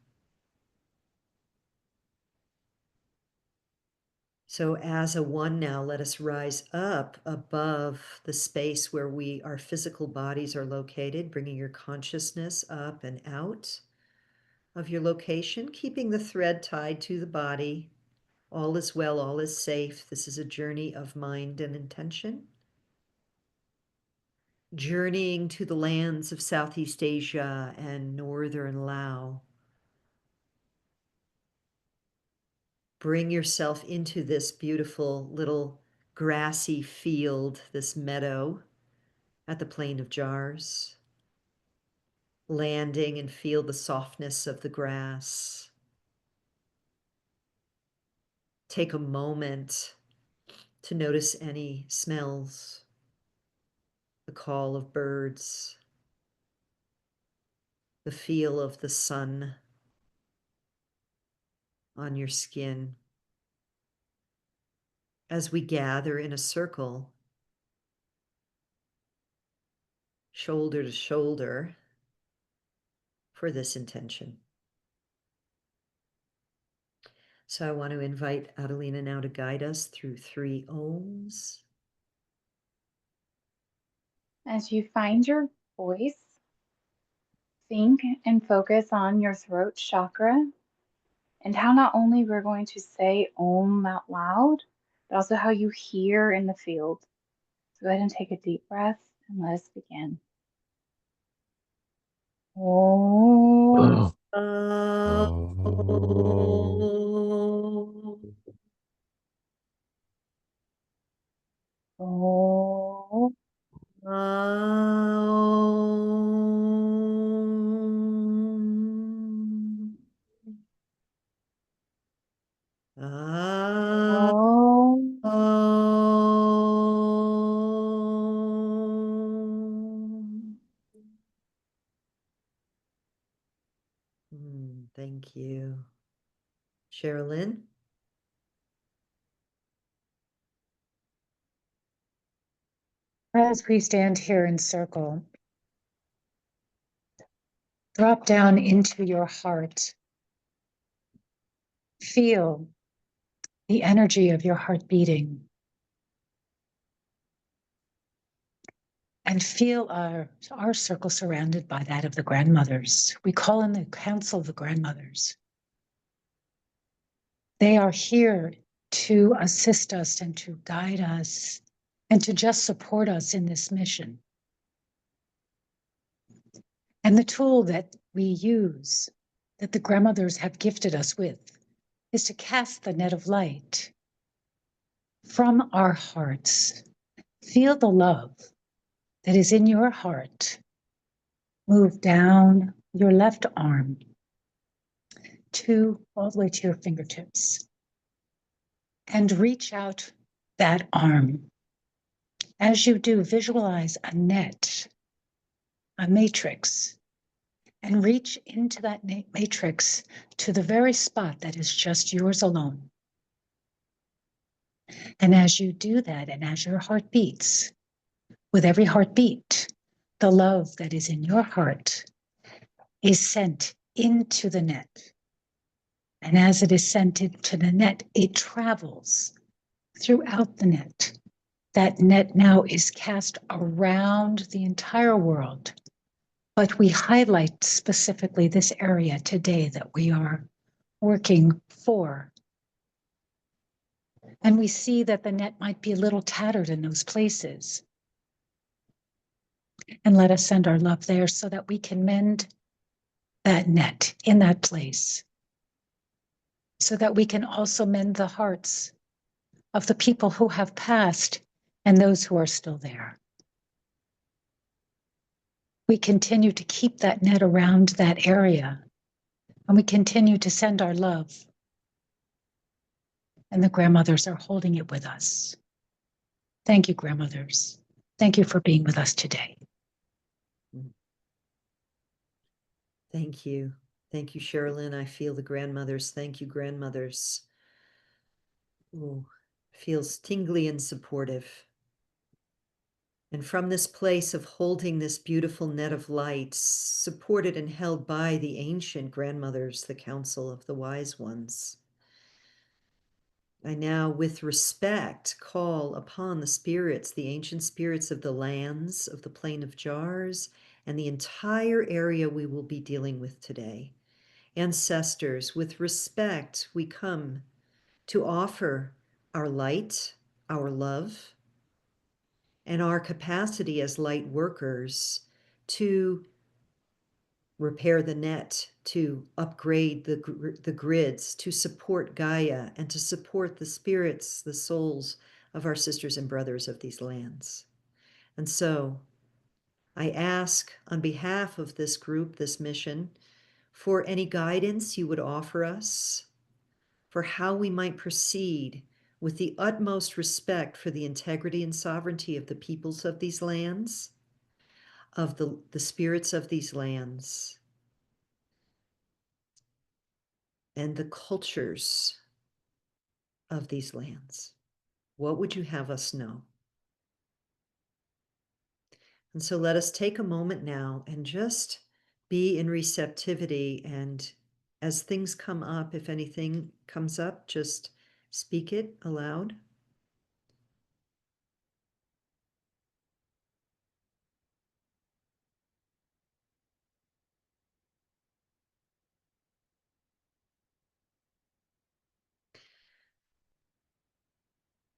So as a one now, let us rise up above the space where our physical bodies are located, bringing your consciousness up and out of your location, keeping the thread tied to the body. All is well, all is safe. This is a journey of mind and intention. Journeying to the lands of Southeast Asia and Northern Laos. Bring yourself into this beautiful little grassy field, this meadow at the Plain of Jars. Landing and feel the softness of the grass. Take a moment to notice any smells, the call of birds, the feel of the sun on your skin. As we gather in a circle, shoulder to shoulder, for this intention. So I want to invite Adelina now to guide us through 3 ohms. As you find your voice, think and focus on your throat chakra and how not only we're going to say Om out loud, but also how you hear in the field. So go ahead and take a deep breath and let us begin. Om. Om. Om. Thank you. Sherilyn? As we stand here in circle, drop down into your heart. Feel the energy of your heart beating. And feel our circle surrounded by that of the grandmothers. We call in the council of the grandmothers. They are here to assist us and to guide us and to just support us in this mission. And the tool that we use, that the grandmothers have gifted us with, is to cast the net of light from our hearts. Feel the love that is in your heart move down your left arm all the way to your fingertips, and reach out that arm. As you do, visualize a net, a matrix, and reach into that matrix to the very spot that is just yours alone. And as you do that, and as your heart beats, with every heartbeat, the love that is in your heart is sent into the net. And as it is sent into the net, it travels throughout the net. That net now is cast around the entire world. But we highlight specifically this area today that we are working for. And we see that the net might be a little tattered in those places. And let us send our love there so that we can mend that net in that place. So that we can also mend the hearts of the people who have passed and those who are still there. We continue to keep that net around that area, and we continue to send our love. And the grandmothers are holding it with us. Thank you, grandmothers. Thank you for being with us today. Thank you. Thank you, Sherilyn. I feel the grandmothers. Thank you, grandmothers. Ooh, feels tingly and supportive. And from this place of holding this beautiful net of light, supported and held by the ancient grandmothers, the council of the wise ones, I now, with respect, call upon the spirits, the ancient spirits of the lands, of the plain of jars, and the entire area we will be dealing with today. Ancestors, with respect, we come to offer our light, our love, and our capacity as light workers to repair the net, to upgrade the grids, to support Gaia, and to support the spirits, the souls of our sisters and brothers of these lands. And so I ask on behalf of this group, this mission, for any guidance you would offer us for how we might proceed with the utmost respect for the integrity and sovereignty of the peoples of these lands, of the spirits of these lands, and the cultures of these lands. What would you have us know? And so let us take a moment now and just be in receptivity. And as things come up, if anything comes up, just speak it aloud.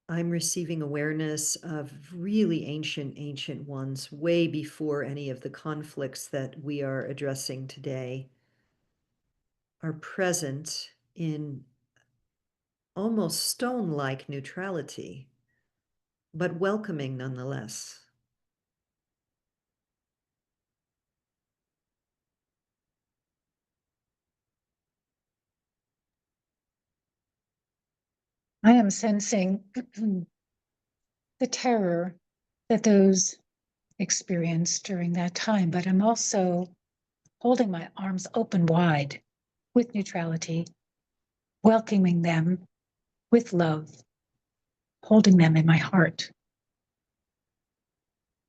I'm receiving awareness of really ancient ones, way before any of the conflicts that we are addressing today are present in almost stone-like neutrality, but welcoming nonetheless. I am sensing the terror that those experienced during that time, but I'm also holding my arms open wide with neutrality, welcoming them with love, holding them in my heart.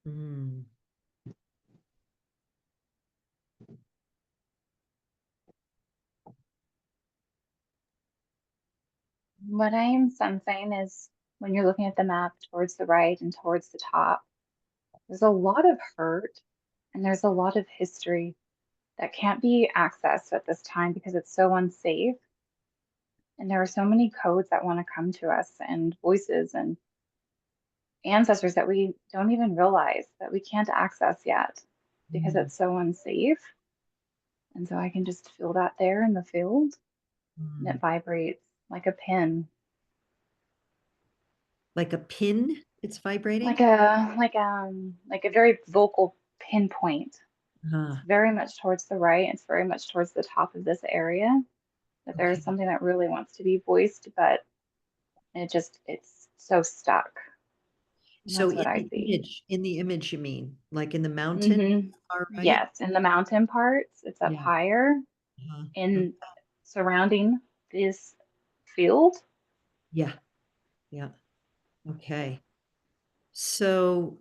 Mm. What I am sensing is when you're looking at the map towards the right and towards the top, there's a lot of hurt and there's a lot of history that can't be accessed at this time because it's so unsafe. And there are so many codes that want to come to us, and voices and ancestors that we don't even realize that we can't access yet because Mm, it's so unsafe. And so I can just feel that there in the field, and mm. it vibrates like a pin, Like a pin, it's vibrating? like a very vocal pinpoint. It's Ah, very much towards the right. It's very much towards the top of this area. That there's okay. something that really wants to be voiced, but it's so stuck. And So that's what I see. in the image, you mean, like in the mountain, Hmm. far right? Yes, in the mountain parts, it's up Yeah. higher Uh-huh. in surrounding this field. Yeah. Yeah. Okay. So,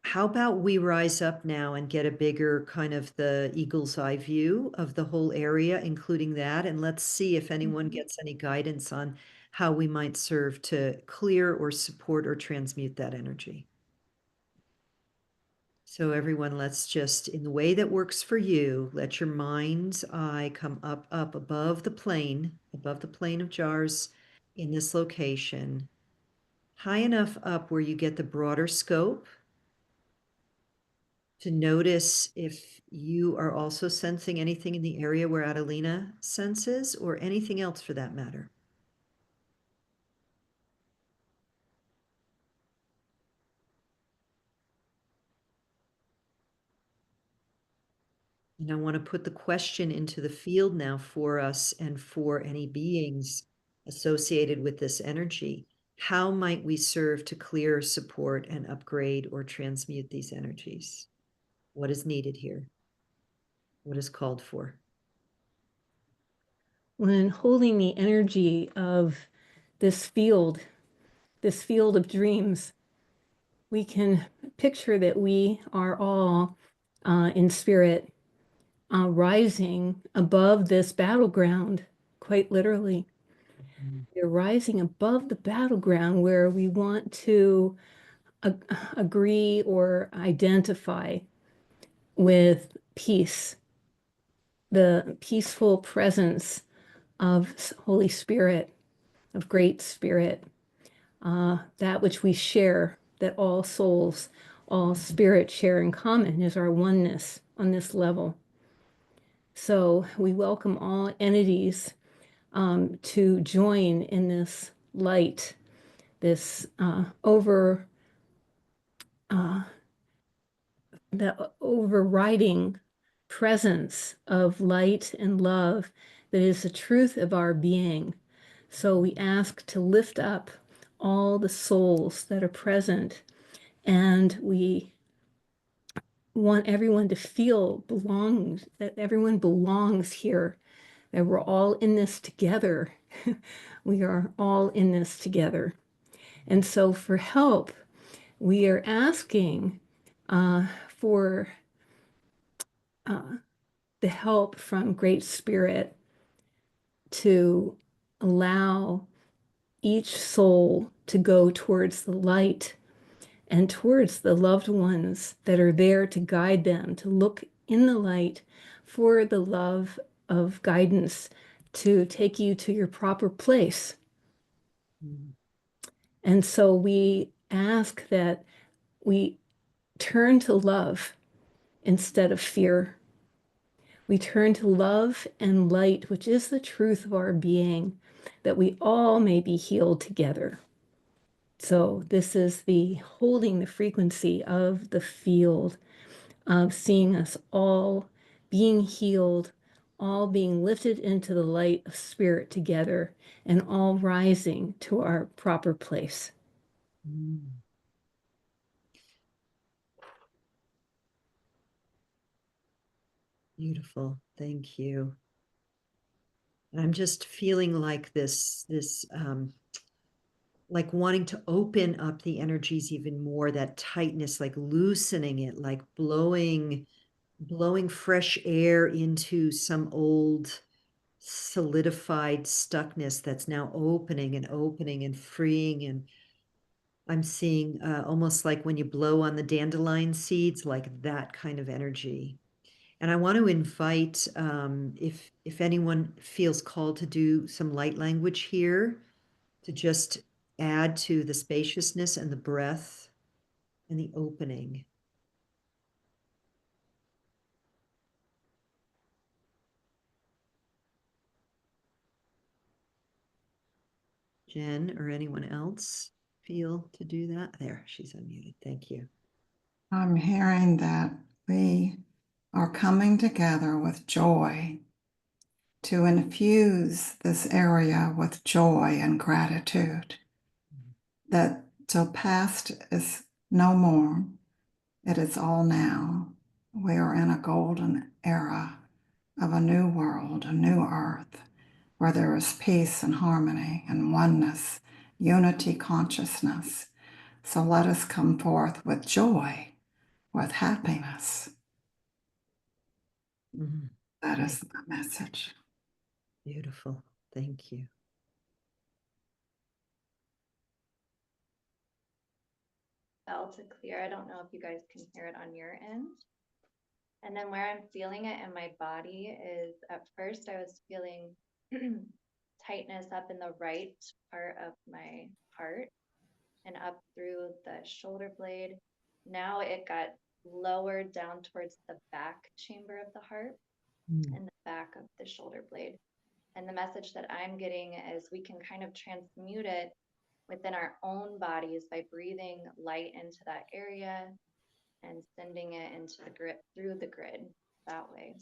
how about we rise up now and get a bigger kind of the eagle's eye view of the whole area, including that, and let's see if anyone Mhm. gets any guidance on how we might serve to clear or support or transmute that energy. So everyone, let's just, in the way that works for you, let your mind's eye come up above the plane of jars in this location, high enough up where you get the broader scope to notice if you are also sensing anything in the area where Adelina senses, or anything else for that matter. And I want to put the question into the field now for us and for any beings associated with this energy. How might we serve to clear, support, and upgrade or transmute these energies? What is needed here? What is called for? When holding the energy of this field of dreams, we can picture that we are all in spirit rising above this battleground, quite literally. We're rising above the battleground where we want to agree or identify with peace, the peaceful presence of Holy Spirit, of Great Spirit, that which we share, that all souls, all spirits share in common is our oneness on this level. So we welcome all entities to join in this light, this the overriding presence of light and love that is the truth of our being. So we ask to lift up all the souls that are present, and we want everyone to feel belonged, that everyone belongs here, that we're all in this together. We are all in this together. And so for help, we are asking for the help from Great Spirit to allow each soul to go towards the light and towards the loved ones that are there to guide them, to look in the light for the love of guidance to take you to your proper place. Mm. And so we ask that we turn to love instead of fear. We turn to love and light, which is the truth of our being, that we all may be healed together. So this is the holding the frequency of the field, of seeing us all being healed, all being lifted into the light of spirit together, and all rising to our proper place. Mm. Beautiful. Thank you. I'm just feeling like like wanting to open up the energies even more, that tightness, like loosening it, like blowing fresh air into some old solidified stuckness that's now opening and freeing. And I'm seeing almost like when you blow on the dandelion seeds, like that kind of energy. And I want to invite, if anyone feels called to do some light language here, to just add to the spaciousness and the breath and the opening. Jen or anyone else feel to do that? There, she's unmuted. Thank you. I'm hearing that we are coming together with joy to infuse this area with joy and gratitude. That the past is no more. It is all now. We are in a golden era of a new world, a new earth, where there is peace and harmony and oneness, unity consciousness. So let us come forth with joy, with happiness. Mm-hmm. That is the message. Beautiful. Thank you. Bell to clear. I don't know if you guys can hear it on your end. And then where I'm feeling it in my body is at first I was feeling tightness up in the right part of my heart and up through the shoulder blade. Now it got lowered down towards the back chamber of the heart and the back of the shoulder blade. And the message that I'm getting is we can kind of transmute it within our own bodies by breathing light into that area and sending it into the grid through the grid that way.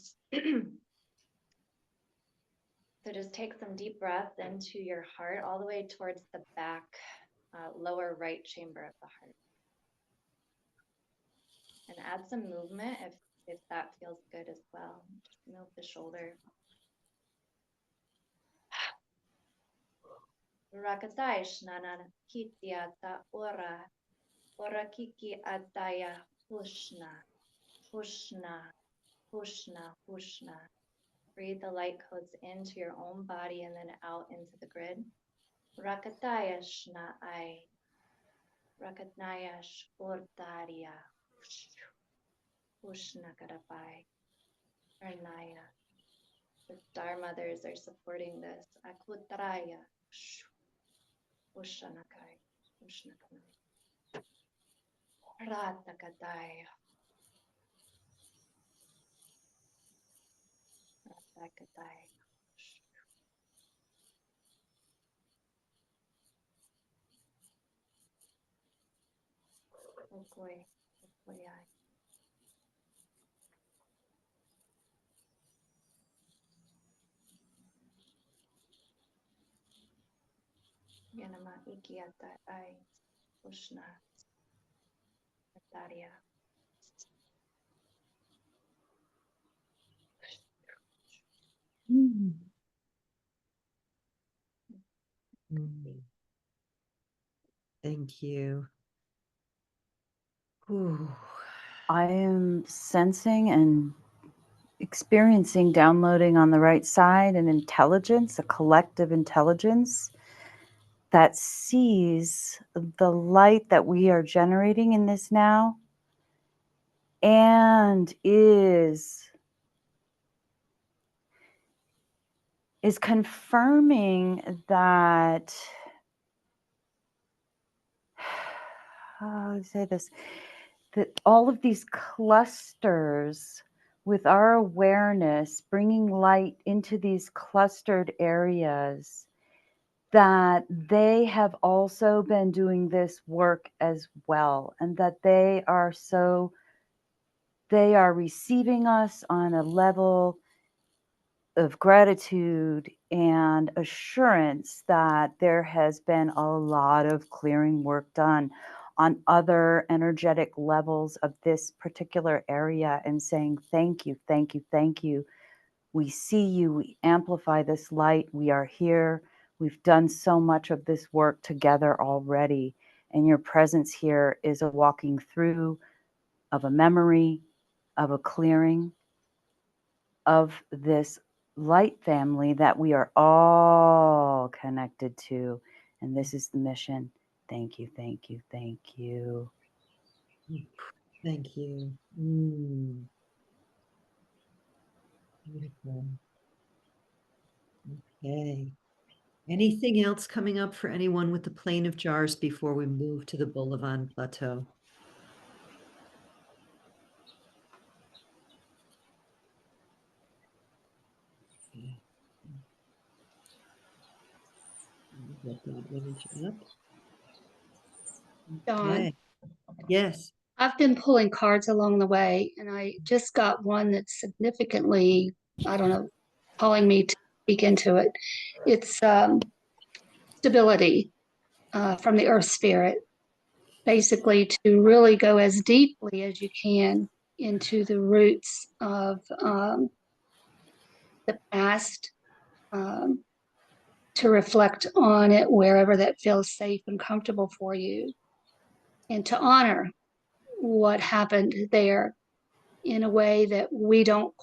So just take some deep breath into your heart all the way towards the back, lower right chamber of the heart. And add some movement if that feels good as well. Just move the shoulder. Rakatai shnana kitiata ora kiki ataya hushna hushna hushna hushna. Breathe the light codes into your own body and then out into the grid. Rakataya shna ai rakatnaya shurtaria hushna karapai arnaya. The star mothers are supporting this. Akutaraya hushanakai hushnakanai ratakataya ratakatai. Okoi, okoyai. Yanama ikiata ai hushna kataria. Mm. Thank you. Ooh. I am sensing and experiencing downloading on the right side an intelligence, a collective intelligence that sees the light that we are generating in this now and is confirming that, how do I say this, that all of these clusters with our awareness, bringing light into these clustered areas, that they have also been doing this work as well, and that they are receiving us on a level of gratitude and assurance that there has been a lot of clearing work done on other energetic levels of this particular area, and saying thank you, thank you, thank you. We see you, we amplify this light, we are here. We've done so much of this work together already, and your presence here is a walking through of a memory, of a clearing, of this light family that we are all connected to. And this is the mission. Thank you, thank you, thank you. Thank you. Beautiful. Okay. Anything else coming up for anyone with the Plain of Jars before we move to the Bolivan Plateau? Get that image up. Dawn, Okay. Yes. I've been pulling cards along the way, and I just got one that's significantly, I don't know, calling me to speak into it. It's stability from the Earth Spirit, basically to really go as deeply as you can into the roots of the past, to reflect on it wherever that feels safe and comfortable for you, and to honor what happened there in a way that we don't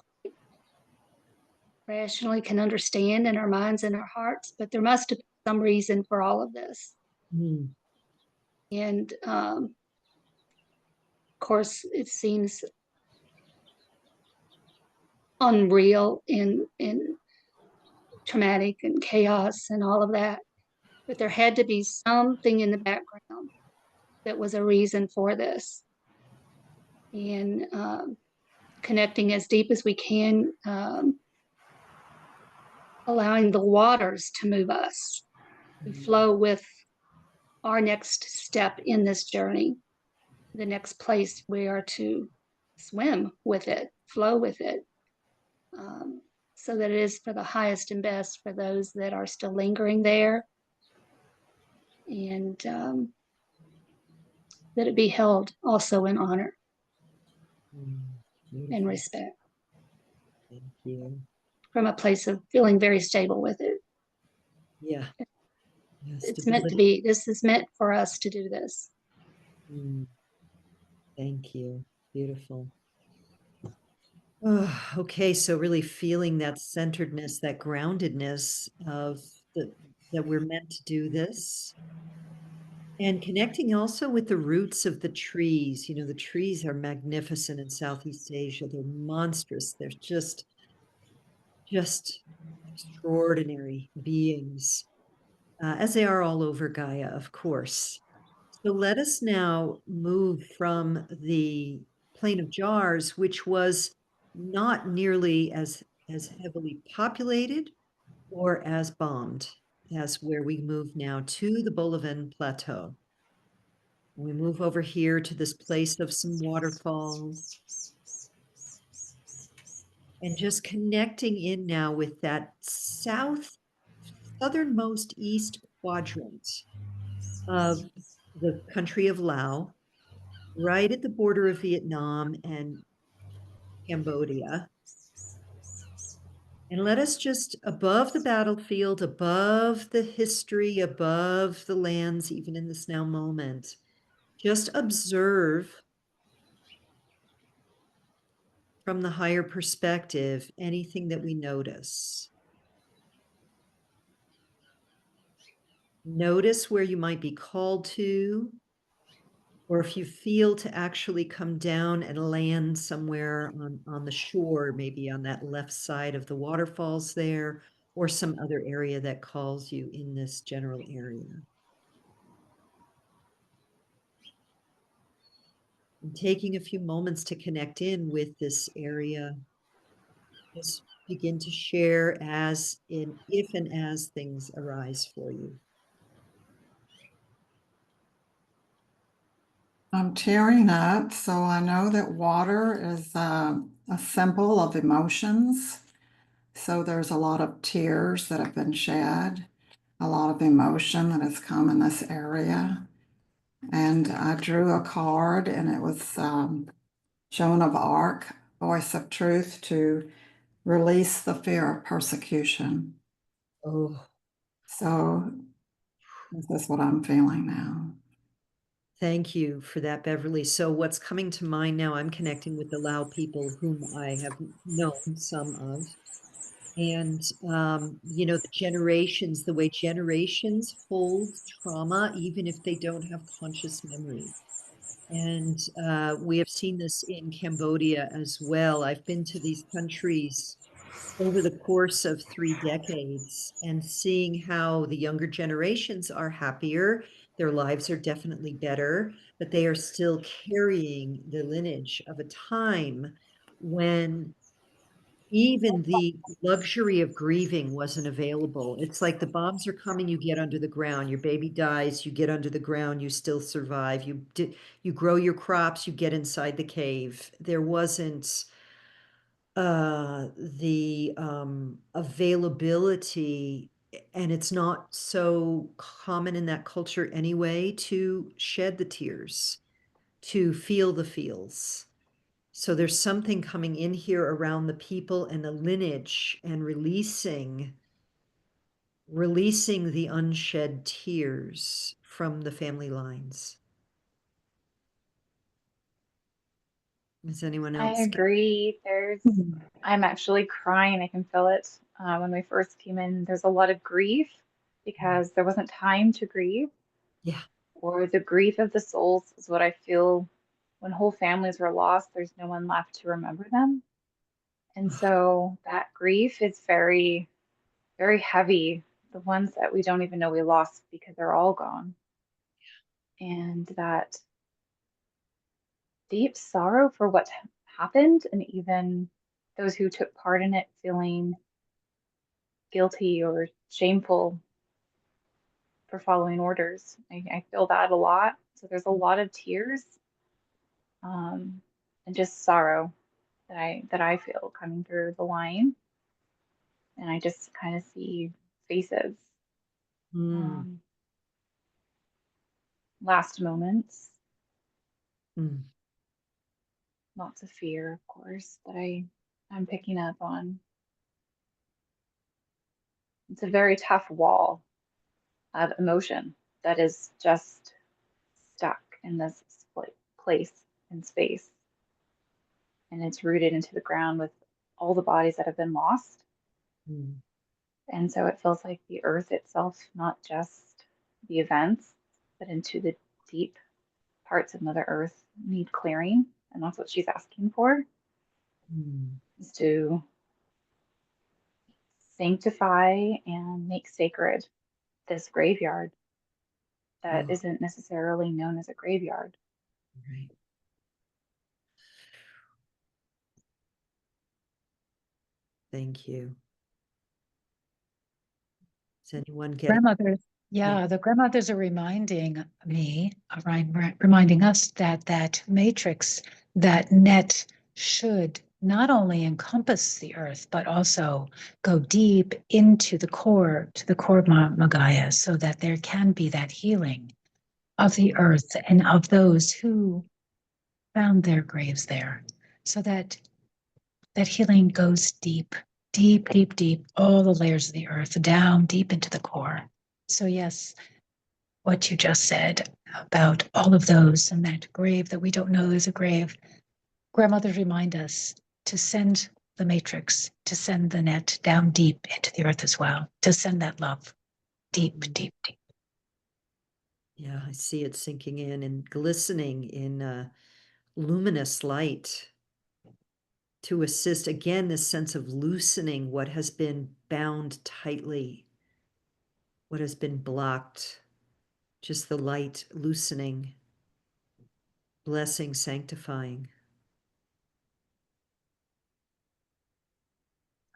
rationally can understand in our minds and our hearts, but there must have been some reason for all of this. Mm. And of course, it seems unreal and traumatic and chaos and all of that. But there had to be something in the background that was a reason for this. And connecting as deep as we can, allowing the waters to move us, to flow with our next step in this journey, the next place we are to swim with it, flow with it, so that it is for the highest and best for those that are still lingering there, and that it be held also in honor and Beautiful. respect Thank you. from a place of feeling very stable with it. Yeah. Yeah, It's meant to stability. be, this is meant for us to do this. Mm. Thank you. Beautiful. Oh, okay, so really feeling that centeredness, that groundedness of that we're meant to do this. And connecting also with the roots of the trees. You know, the trees are magnificent in Southeast Asia. They're monstrous. They're just extraordinary beings, as they are all over Gaia, of course. So let us now move from the Plain of Jars, which was not nearly as heavily populated or as bombed as where we move now to the Bolivan Plateau. We move over here to this place of some waterfalls and just connecting in now with that southernmost east quadrant of the country of Laos, right at the border of Vietnam and Cambodia. And let us just above the battlefield, above the history, above the lands, even in this now moment, just observe from the higher perspective anything that we notice. Notice where you might be called to, or if you feel to actually come down and land somewhere on the shore, maybe on that left side of the waterfalls there, or some other area that calls you in this general area. And taking a few moments to connect in with this area, just begin to share as in if and as things arise for you. I'm tearing up, so I know that water is a symbol of emotions. So there's a lot of tears that have been shed, a lot of emotion that has come in this area. And I drew a card, and it was Joan of Arc, voice of truth, to release the fear of persecution. Oh, So this is what I'm feeling now. thank you for that, Beverly. So what's coming to mind now, I'm connecting with the Lao people whom I have known some of. And, you know, the generations, the way generations hold trauma, even if they don't have conscious memory. And we have seen this in Cambodia as well. I've been to these countries over the course of 3 decades and seeing how the younger generations are happier. Their lives are definitely better, but they are still carrying the lineage of a time when even the luxury of grieving wasn't available. It's like the bombs are coming, you get under the ground. Your baby dies, you get under the ground, you still survive. You grow your crops, you get inside the cave. There wasn't the availability, and it's not so common in that culture anyway, to shed the tears, to feel the feels. So there's something coming in here around the people and the lineage and releasing the unshed tears from the family lines. Does anyone I else get? agree. I'm actually crying. I can feel it. When we first came in, there's a lot of grief because there wasn't time to grieve, Yeah. or the grief of the souls is what I feel when whole families were lost. There's no one left to remember them. And Oh, so that grief is very, very heavy. The ones that we don't even know we lost because they're all gone. And that deep sorrow for what happened, and even those who took part in it feeling guilty or shameful for following orders. I feel that a lot. So there's a lot of tears, um, and just sorrow that I feel coming through the line. And I just kind of see faces, mm, um, last moments, mm, lots of fear, of course, that I'm picking up on. It's a very tough wall of emotion that is just stuck in this place and space. And it's rooted into the ground with all the bodies that have been lost. mm, And so it feels like the earth itself, not just the events, but into the deep parts of Mother Earth need clearing. And that's what she's asking for, mm. is to sanctify and make sacred this graveyard that Oh, isn't necessarily known as a graveyard. right. Thank you. Does anyone get it? Grandmothers, Yeah. yeah, the grandmothers are reminding me, reminding us that that matrix, that net should not only encompass the earth, but also go deep into the core, to the core of Magaya, so that there can be that healing of the earth and of those who found their graves there, so that that healing goes deep, deep, deep, deep, all the layers of the earth, down deep into the core. So, yes, what you just said about all of those and that grave that we don't know is a grave, grandmothers remind us to send the matrix, to send the net down deep into the earth as well, to send that love deep, deep, deep. Yeah, I see it sinking in and glistening in luminous light to assist again this sense of loosening what has been bound tightly, what has been blocked, just the light loosening, blessing, sanctifying.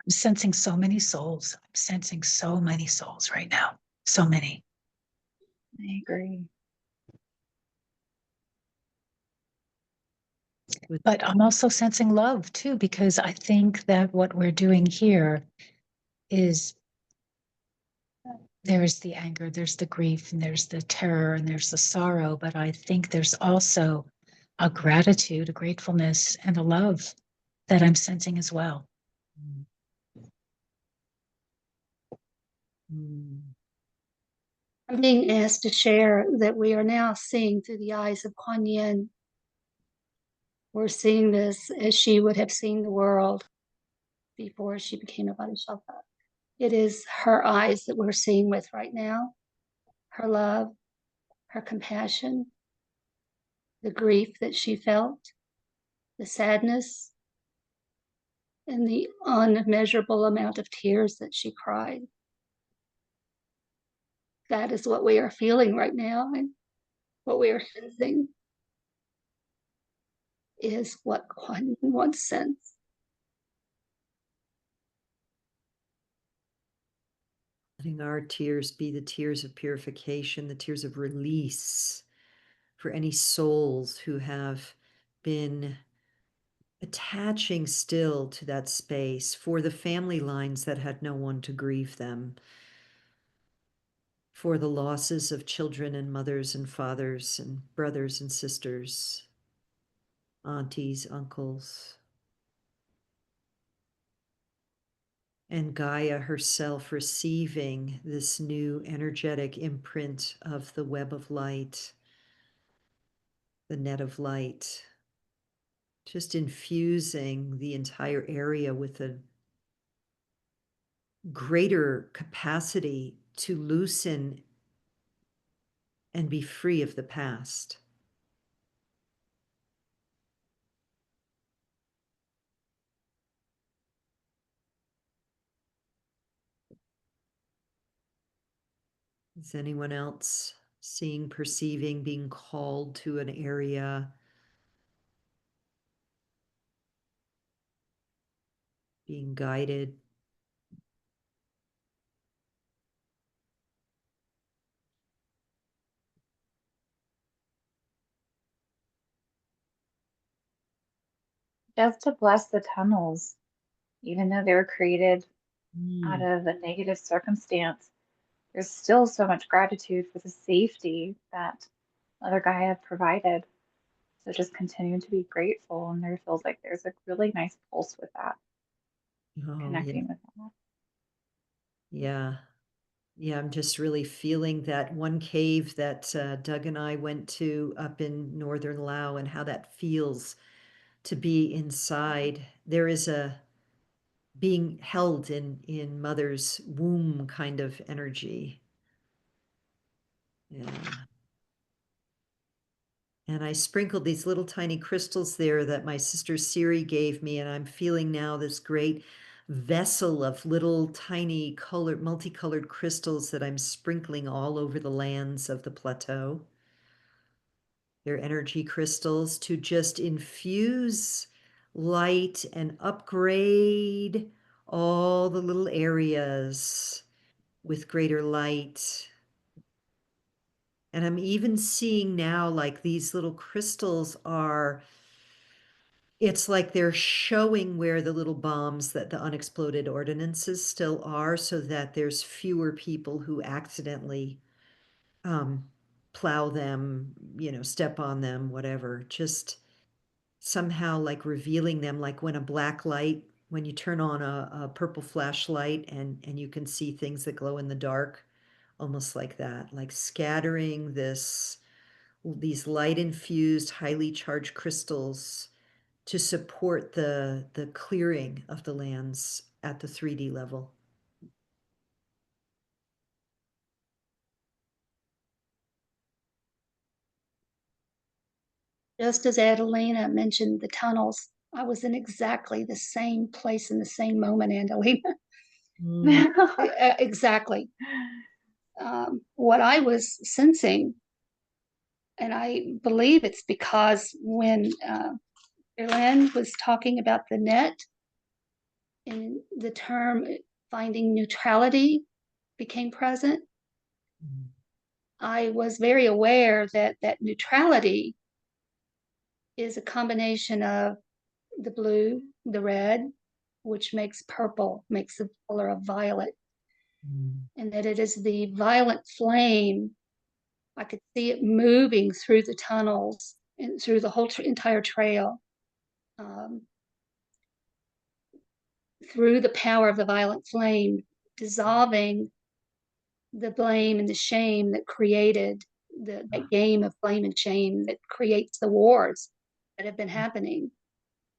I'm sensing so many souls. I'm sensing so many souls right now. So many. I agree. But I'm also sensing love too, because I think that what we're doing here is there's the anger, there's the grief, and there's the terror, and there's the sorrow. But I think there's also a gratitude, a gratefulness, and a love that I'm sensing as well. Mm. I'm being asked to share that we are now seeing through the eyes of Kuan Yin. We're seeing this as she would have seen the world before she became a Bodhisattva. It is her eyes that we're seeing with right now, her love, her compassion, the grief that she felt, the sadness, and the unmeasurable amount of tears that she cried. That is what we are feeling right now, and what we are sensing is what Kuan Yin once sensed. Letting our tears be the tears of purification, the tears of release for any souls who have been attaching still to that space, for the family lines that had no one to grieve them, for the losses of children and mothers and fathers and brothers and sisters, aunties, uncles, and Gaia herself receiving this new energetic imprint of the web of light, the net of light, just infusing the entire area with a greater capacity to loosen and be free of the past. Is anyone else seeing, perceiving, being called to an area, being guided? Just to bless the tunnels, even though they were created out Mm. of a negative circumstance, there's still so much gratitude for the safety that Mother Gaia provided. So just continuing to be grateful, and there feels like there's a really nice pulse with that, Oh, yeah. connecting with that. Yeah. Yeah, I'm just really feeling that one cave that Doug and I went to up in northern Laos, and how that feels to be inside. There is a being held in mother's womb kind of energy. Yeah. And I sprinkled these little tiny crystals there that my sister Siri gave me, and I'm feeling now this great vessel of little tiny colored, multicolored crystals that I'm sprinkling all over the lands of the plateau. They're energy crystals to just infuse light and upgrade all the little areas with greater light. And I'm even seeing now, like, these little crystals are, it's like they're showing where the little bombs, that the unexploded ordinances still are, so that there's fewer people who accidentally um, plow them, step on them, whatever. Just somehow like revealing them, like when a black light, when you turn on a purple flashlight and you can see things that glow in the dark, almost like that, like scattering these light infused, highly charged crystals to support the clearing of the lands at the 3D level. Just as Adelina mentioned the tunnels, I was in exactly the same place in the same moment, Adelina. Mm. Exactly. What I was sensing, and I believe it's because when Erlen was talking about the net, and the term finding neutrality became present, I was very aware that that neutrality is a combination of the blue, the red, which makes purple, makes the color of violet, and that it is the violet flame. I could see it moving through the tunnels and through the whole entire trail, um, through the power of the violet flame, dissolving the blame and the shame that created that game of blame and shame that creates the wars that have been happening,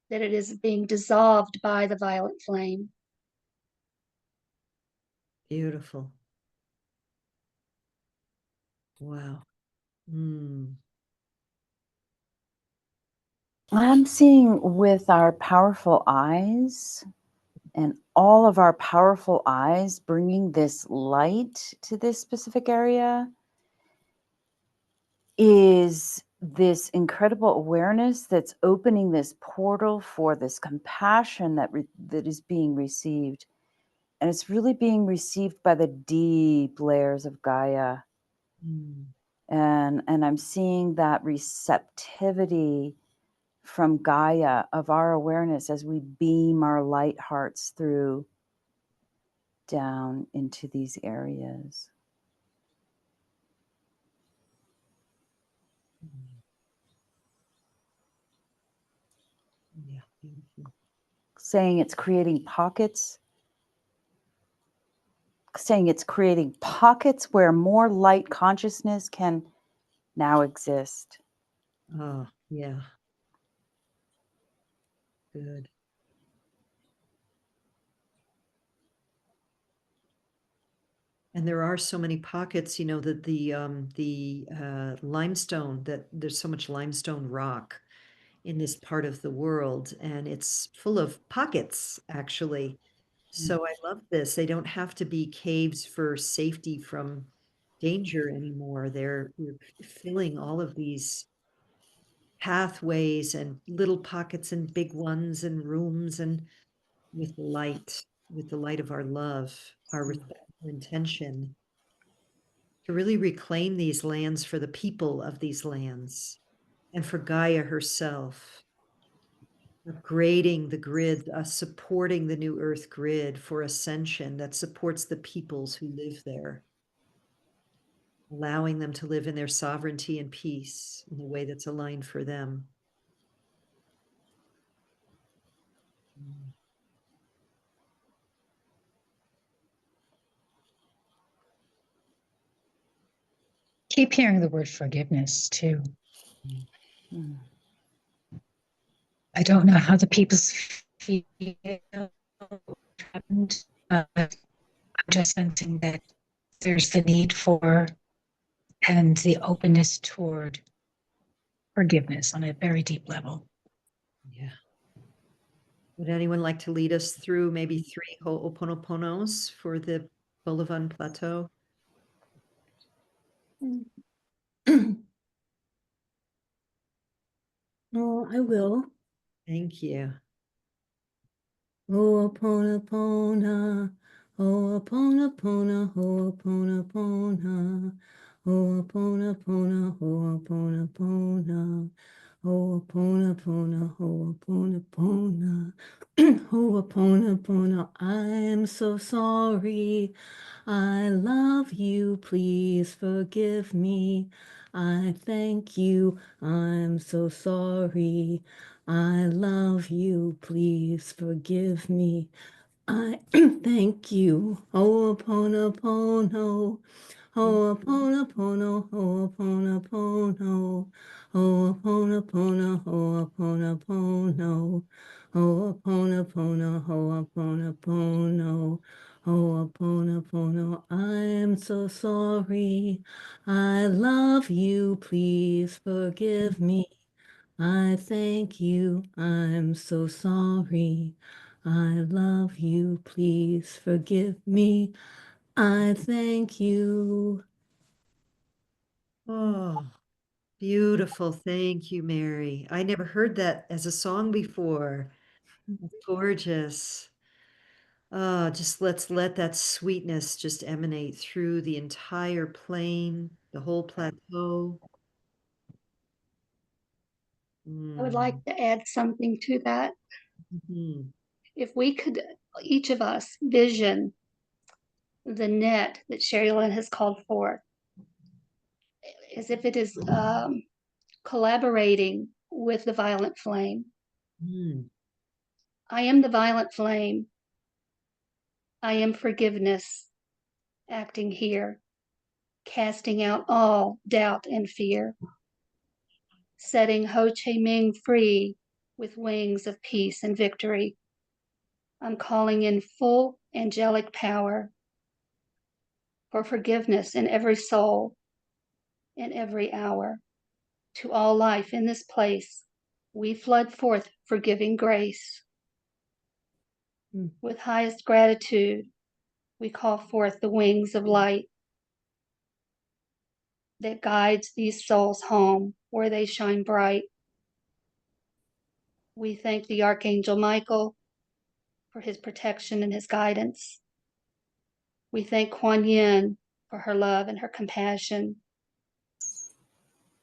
that it is being dissolved by the violet flame. Beautiful. Wow. Mm. I'm seeing with our powerful eyes and all of our powerful eyes bringing this light to this specific area is this incredible awareness that's opening this portal for this compassion that is being received. And it's really being received by the deep layers of Gaia. Mm. And I'm seeing that receptivity from Gaia of our awareness as we beam our light hearts through down into these areas. Yeah, beautiful. Saying it's creating pockets where more light consciousness can now exist. Oh, yeah. Good. And there are so many pockets, you know, that the limestone, that there's so much limestone rock in this part of the world, and it's full of pockets, actually. So I love this. They don't have to be caves for safety from danger anymore. We're filling all of these pathways and little pockets and big ones and rooms and with the light of our love, our respectful intention to really reclaim these lands for the people of these lands and for Gaia herself, upgrading the grid, supporting the new Earth grid for ascension that supports the peoples who live there, allowing them to live in their sovereignty and peace in a way that's aligned for them. Keep hearing the word forgiveness too. Mm. I don't know how the people's feel happened. I'm just sensing that there's the need for and the openness toward forgiveness on a very deep level. Yeah. Would anyone like to lead us through maybe 3 Ho'oponoponos for the Bolivan Plateau? Oh, I will. Thank you. Ho'oponopona, Ho'oponopona, Ho'oponopona, Ho'oponopona, Ho'oponopona, Ho'oponopona, Ho'oponopona, Ho'oponopona. I am so sorry. I love you. Please forgive me. I thank you. I'm so sorry. I love you. Please forgive me. I thank you. Ho'oponopono. Ho'oponopono. Ho'oponopono. Ho'oponopono. Ho'oponopono. Ho'oponopono. Ho'oponopono. Ho'oponopono. I am so sorry. I love you. Please forgive me. I thank you. I'm so sorry. I love you. Please forgive me. I thank you. Oh, beautiful. Thank you, Mary. I never heard that as a song before. That's gorgeous. Oh, just let's let that sweetness just emanate through the entire plain, the whole plateau. I would like to add something to that. Mhm. If we could, each of us, vision the net that Sherilyn has called forth, as if it is collaborating with the violet flame. Mm. I am the violet flame. I am forgiveness acting here, casting out all doubt and fear, setting Ho Chi Minh free with wings of peace and victory. I'm calling in full angelic power for forgiveness in every soul, in every hour, to all life in this place, we flood forth forgiving grace. Mm. With highest gratitude, we call forth the wings of light that guides these souls home where they shine bright. We thank the Archangel Michael for his protection and his guidance. We thank Kuan Yin for her love and her compassion.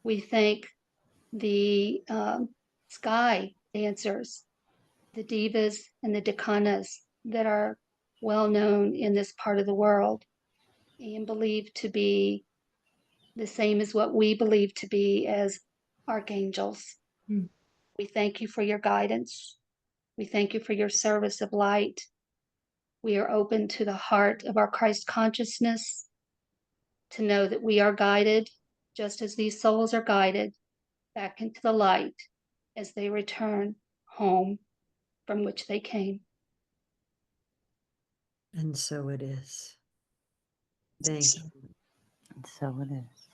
We thank the sky dancers, the divas and the dekanas that are well known in this part of the world and believed to be the same as what we believe to be as archangels. Mm. We thank you for your guidance. We thank you for your service of light. We are open to the heart of our Christ consciousness to know that we are guided just as these souls are guided back into the light as they return home from which they came. And so it is. Thank you. And so it is.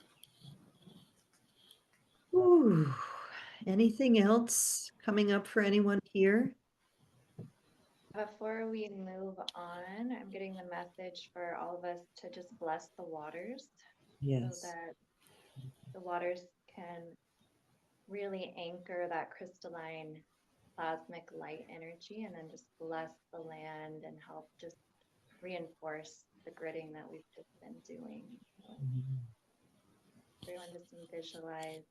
Ooh. Anything else coming up for anyone here? Before we move on, I'm getting the message for all of us to just bless the waters so Yes. that the waters can really anchor that crystalline plasmic light energy and then just bless the land and help just reinforce the gridding that we've just been doing. So everyone just visionize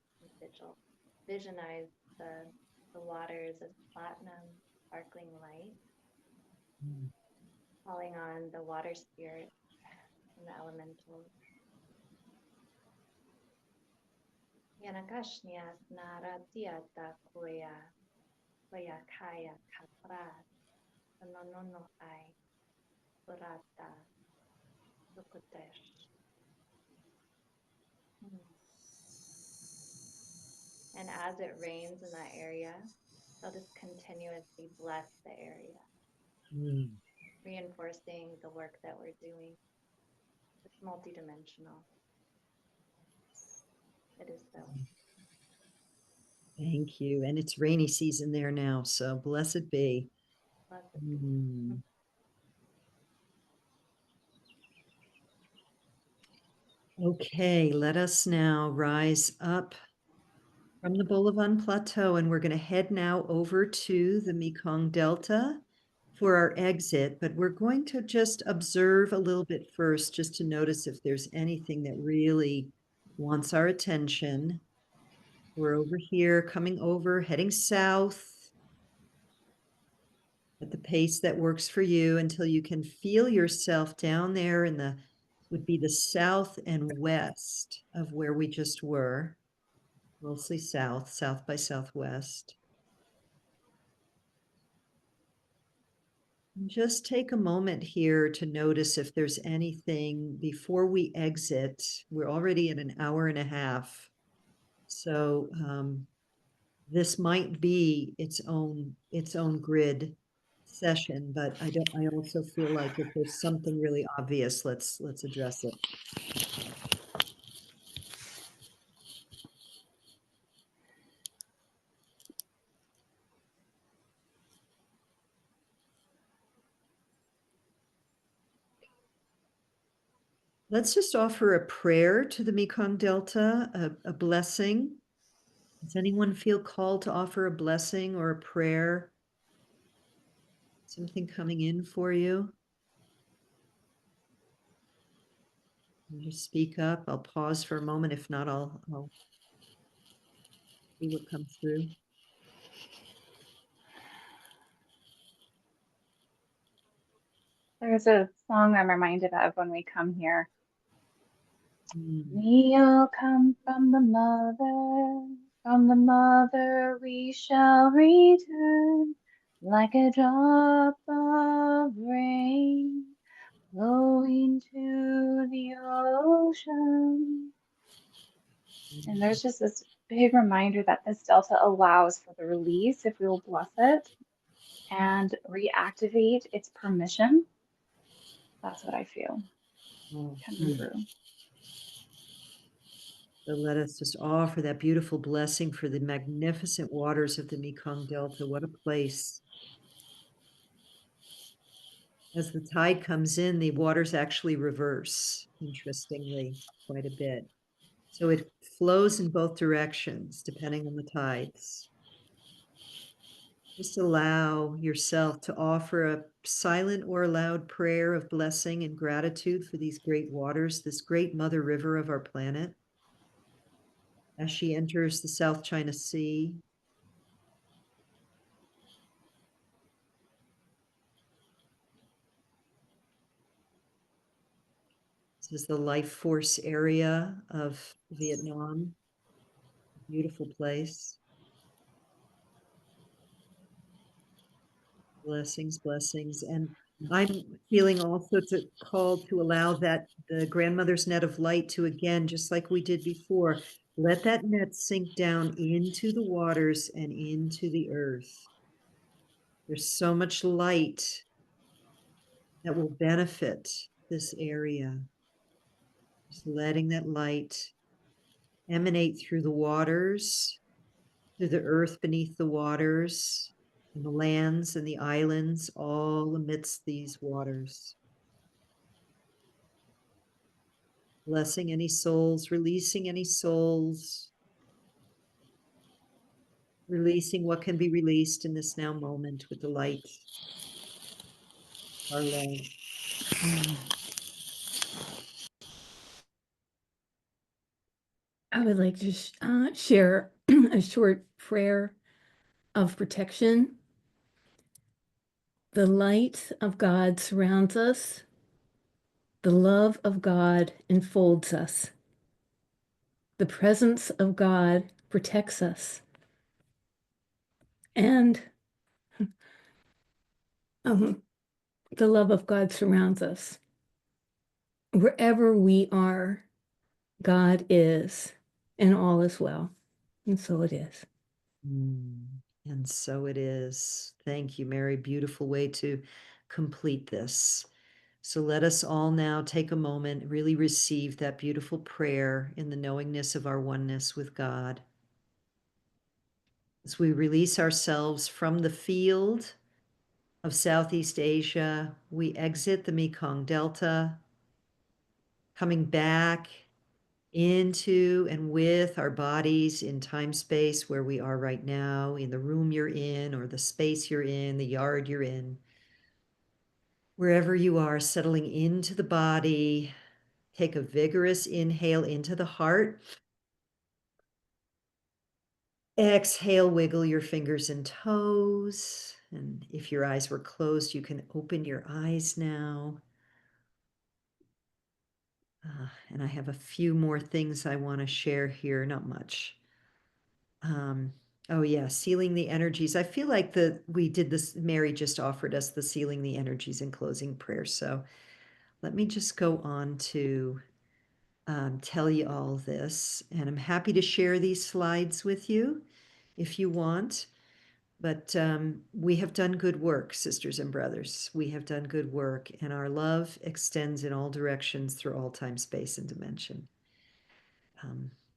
the waters as platinum sparkling light, calling on the water spirit and the elementals. Yanakashnias naratiata koya koya kaya kapra nonono ai urata lukutesh. And as it rains in that area, they'll just continuously bless the area, reinforcing the work that we're doing. It's multidimensional. It is so. Thank you. And it's rainy season there now, so blessed be. Blessed be. Okay, let us now rise up from the Bolivan Plateau, and we're going to head now over to the Mekong Delta for our exit, but we're going to just observe a little bit first, just to notice if there's anything that really wants our attention. We're over here, coming over, heading south at the pace that works for you until you can feel yourself down there in the, would be the south and west of where we just were. Mostly south, south by southwest. And just take a moment here to notice if there's anything before we exit. We're already at an hour and a half. So this might be its own grid session, but I also feel like if there's something really obvious, let's address it. Let's just offer a prayer to the Mekong Delta, a blessing. Does anyone feel called to offer a blessing or a prayer? Something coming in for you? You just speak up. I'll pause for a moment. If not, I'll see what comes through. There's a song I'm reminded of when we come here. Mm. We all come from the mother we shall return, like a drop of rain flowing to the ocean. And there's just this big reminder that this delta allows for the release if we will bless it and reactivate its permission. That's what I feel coming through. So let us just offer that beautiful blessing for the magnificent waters of the Mekong Delta. What a place. As the tide comes in, the waters actually reverse, interestingly, quite a bit. So it flows in both directions, depending on the tides. Just allow yourself to offer a silent or loud prayer of blessing and gratitude for these great waters, this great mother river of our planet. As she enters the South China Sea, this is the life force area of Vietnam, beautiful place. Blessings, blessings. And I'm feeling also called to allow that the grandmother's net of light to, again, just like we did before, let that net sink down into the waters and into the earth. There's so much light that will benefit this area. Just letting that light emanate through the waters, through the earth beneath the waters, and the lands and the islands, all amidst these waters. Blessing any souls, releasing any souls, releasing what can be released in this now moment with the light, our love. I would like to share a short prayer of protection. The light of God surrounds us. The love of God enfolds us. The presence of God protects us. And the love of God surrounds us. Wherever we are, God is, and all is well. And so it is. And so it is. Thank you, Mary. Beautiful way to complete this. So let us all now take a moment, really receive that beautiful prayer in the knowingness of our oneness with God. As we release ourselves from the field of Southeast Asia, we exit the Mekong Delta, coming back into and with our bodies in time space where we are right now, in the room you're in, or the space you're in, the yard you're in. Wherever you are, settling into the body, take a vigorous inhale into the heart. Exhale, wiggle your fingers and toes. And if your eyes were closed, you can open your eyes now. And I have a few more things I want to share here, not much. Oh yeah, sealing the energies. I feel like we did this, Mary just offered us the sealing the energies and closing prayer. So let me just go on to tell you all this. And I'm happy to share these slides with you if you want. But we have done good work, sisters and brothers. We have done good work, and our love extends in all directions through all time, space, and dimension.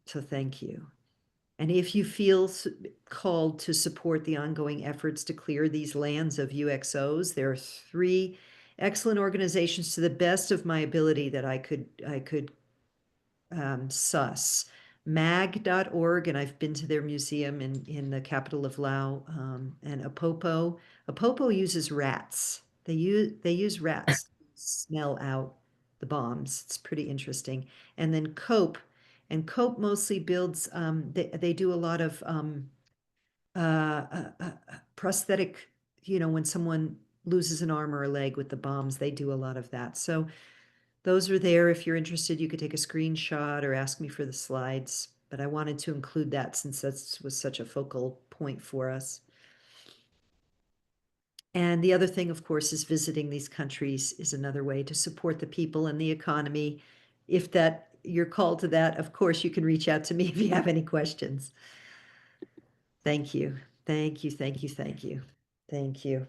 So thank you. And if you feel called to support the ongoing efforts to clear these lands of UXOs, there are 3 excellent organizations to the best of my ability that I could suss. mag.org, and I've been to their museum in the capital of Laos, and Apopo. Apopo uses rats. They use rats to smell out the bombs. It's pretty interesting. And then COPE, and COPE mostly builds, they do a lot of prosthetic, when someone loses an arm or a leg with the bombs, they do a lot of that. So those are there. If you're interested, you could take a screenshot or ask me for the slides, but I wanted to include that since that was such a focal point for us. And the other thing, of course, is visiting these countries is another way to support the people and the economy. If you're called to that, of course, you can reach out to me if you have any questions. Thank you. Thank you. Thank you. Thank you. Thank you.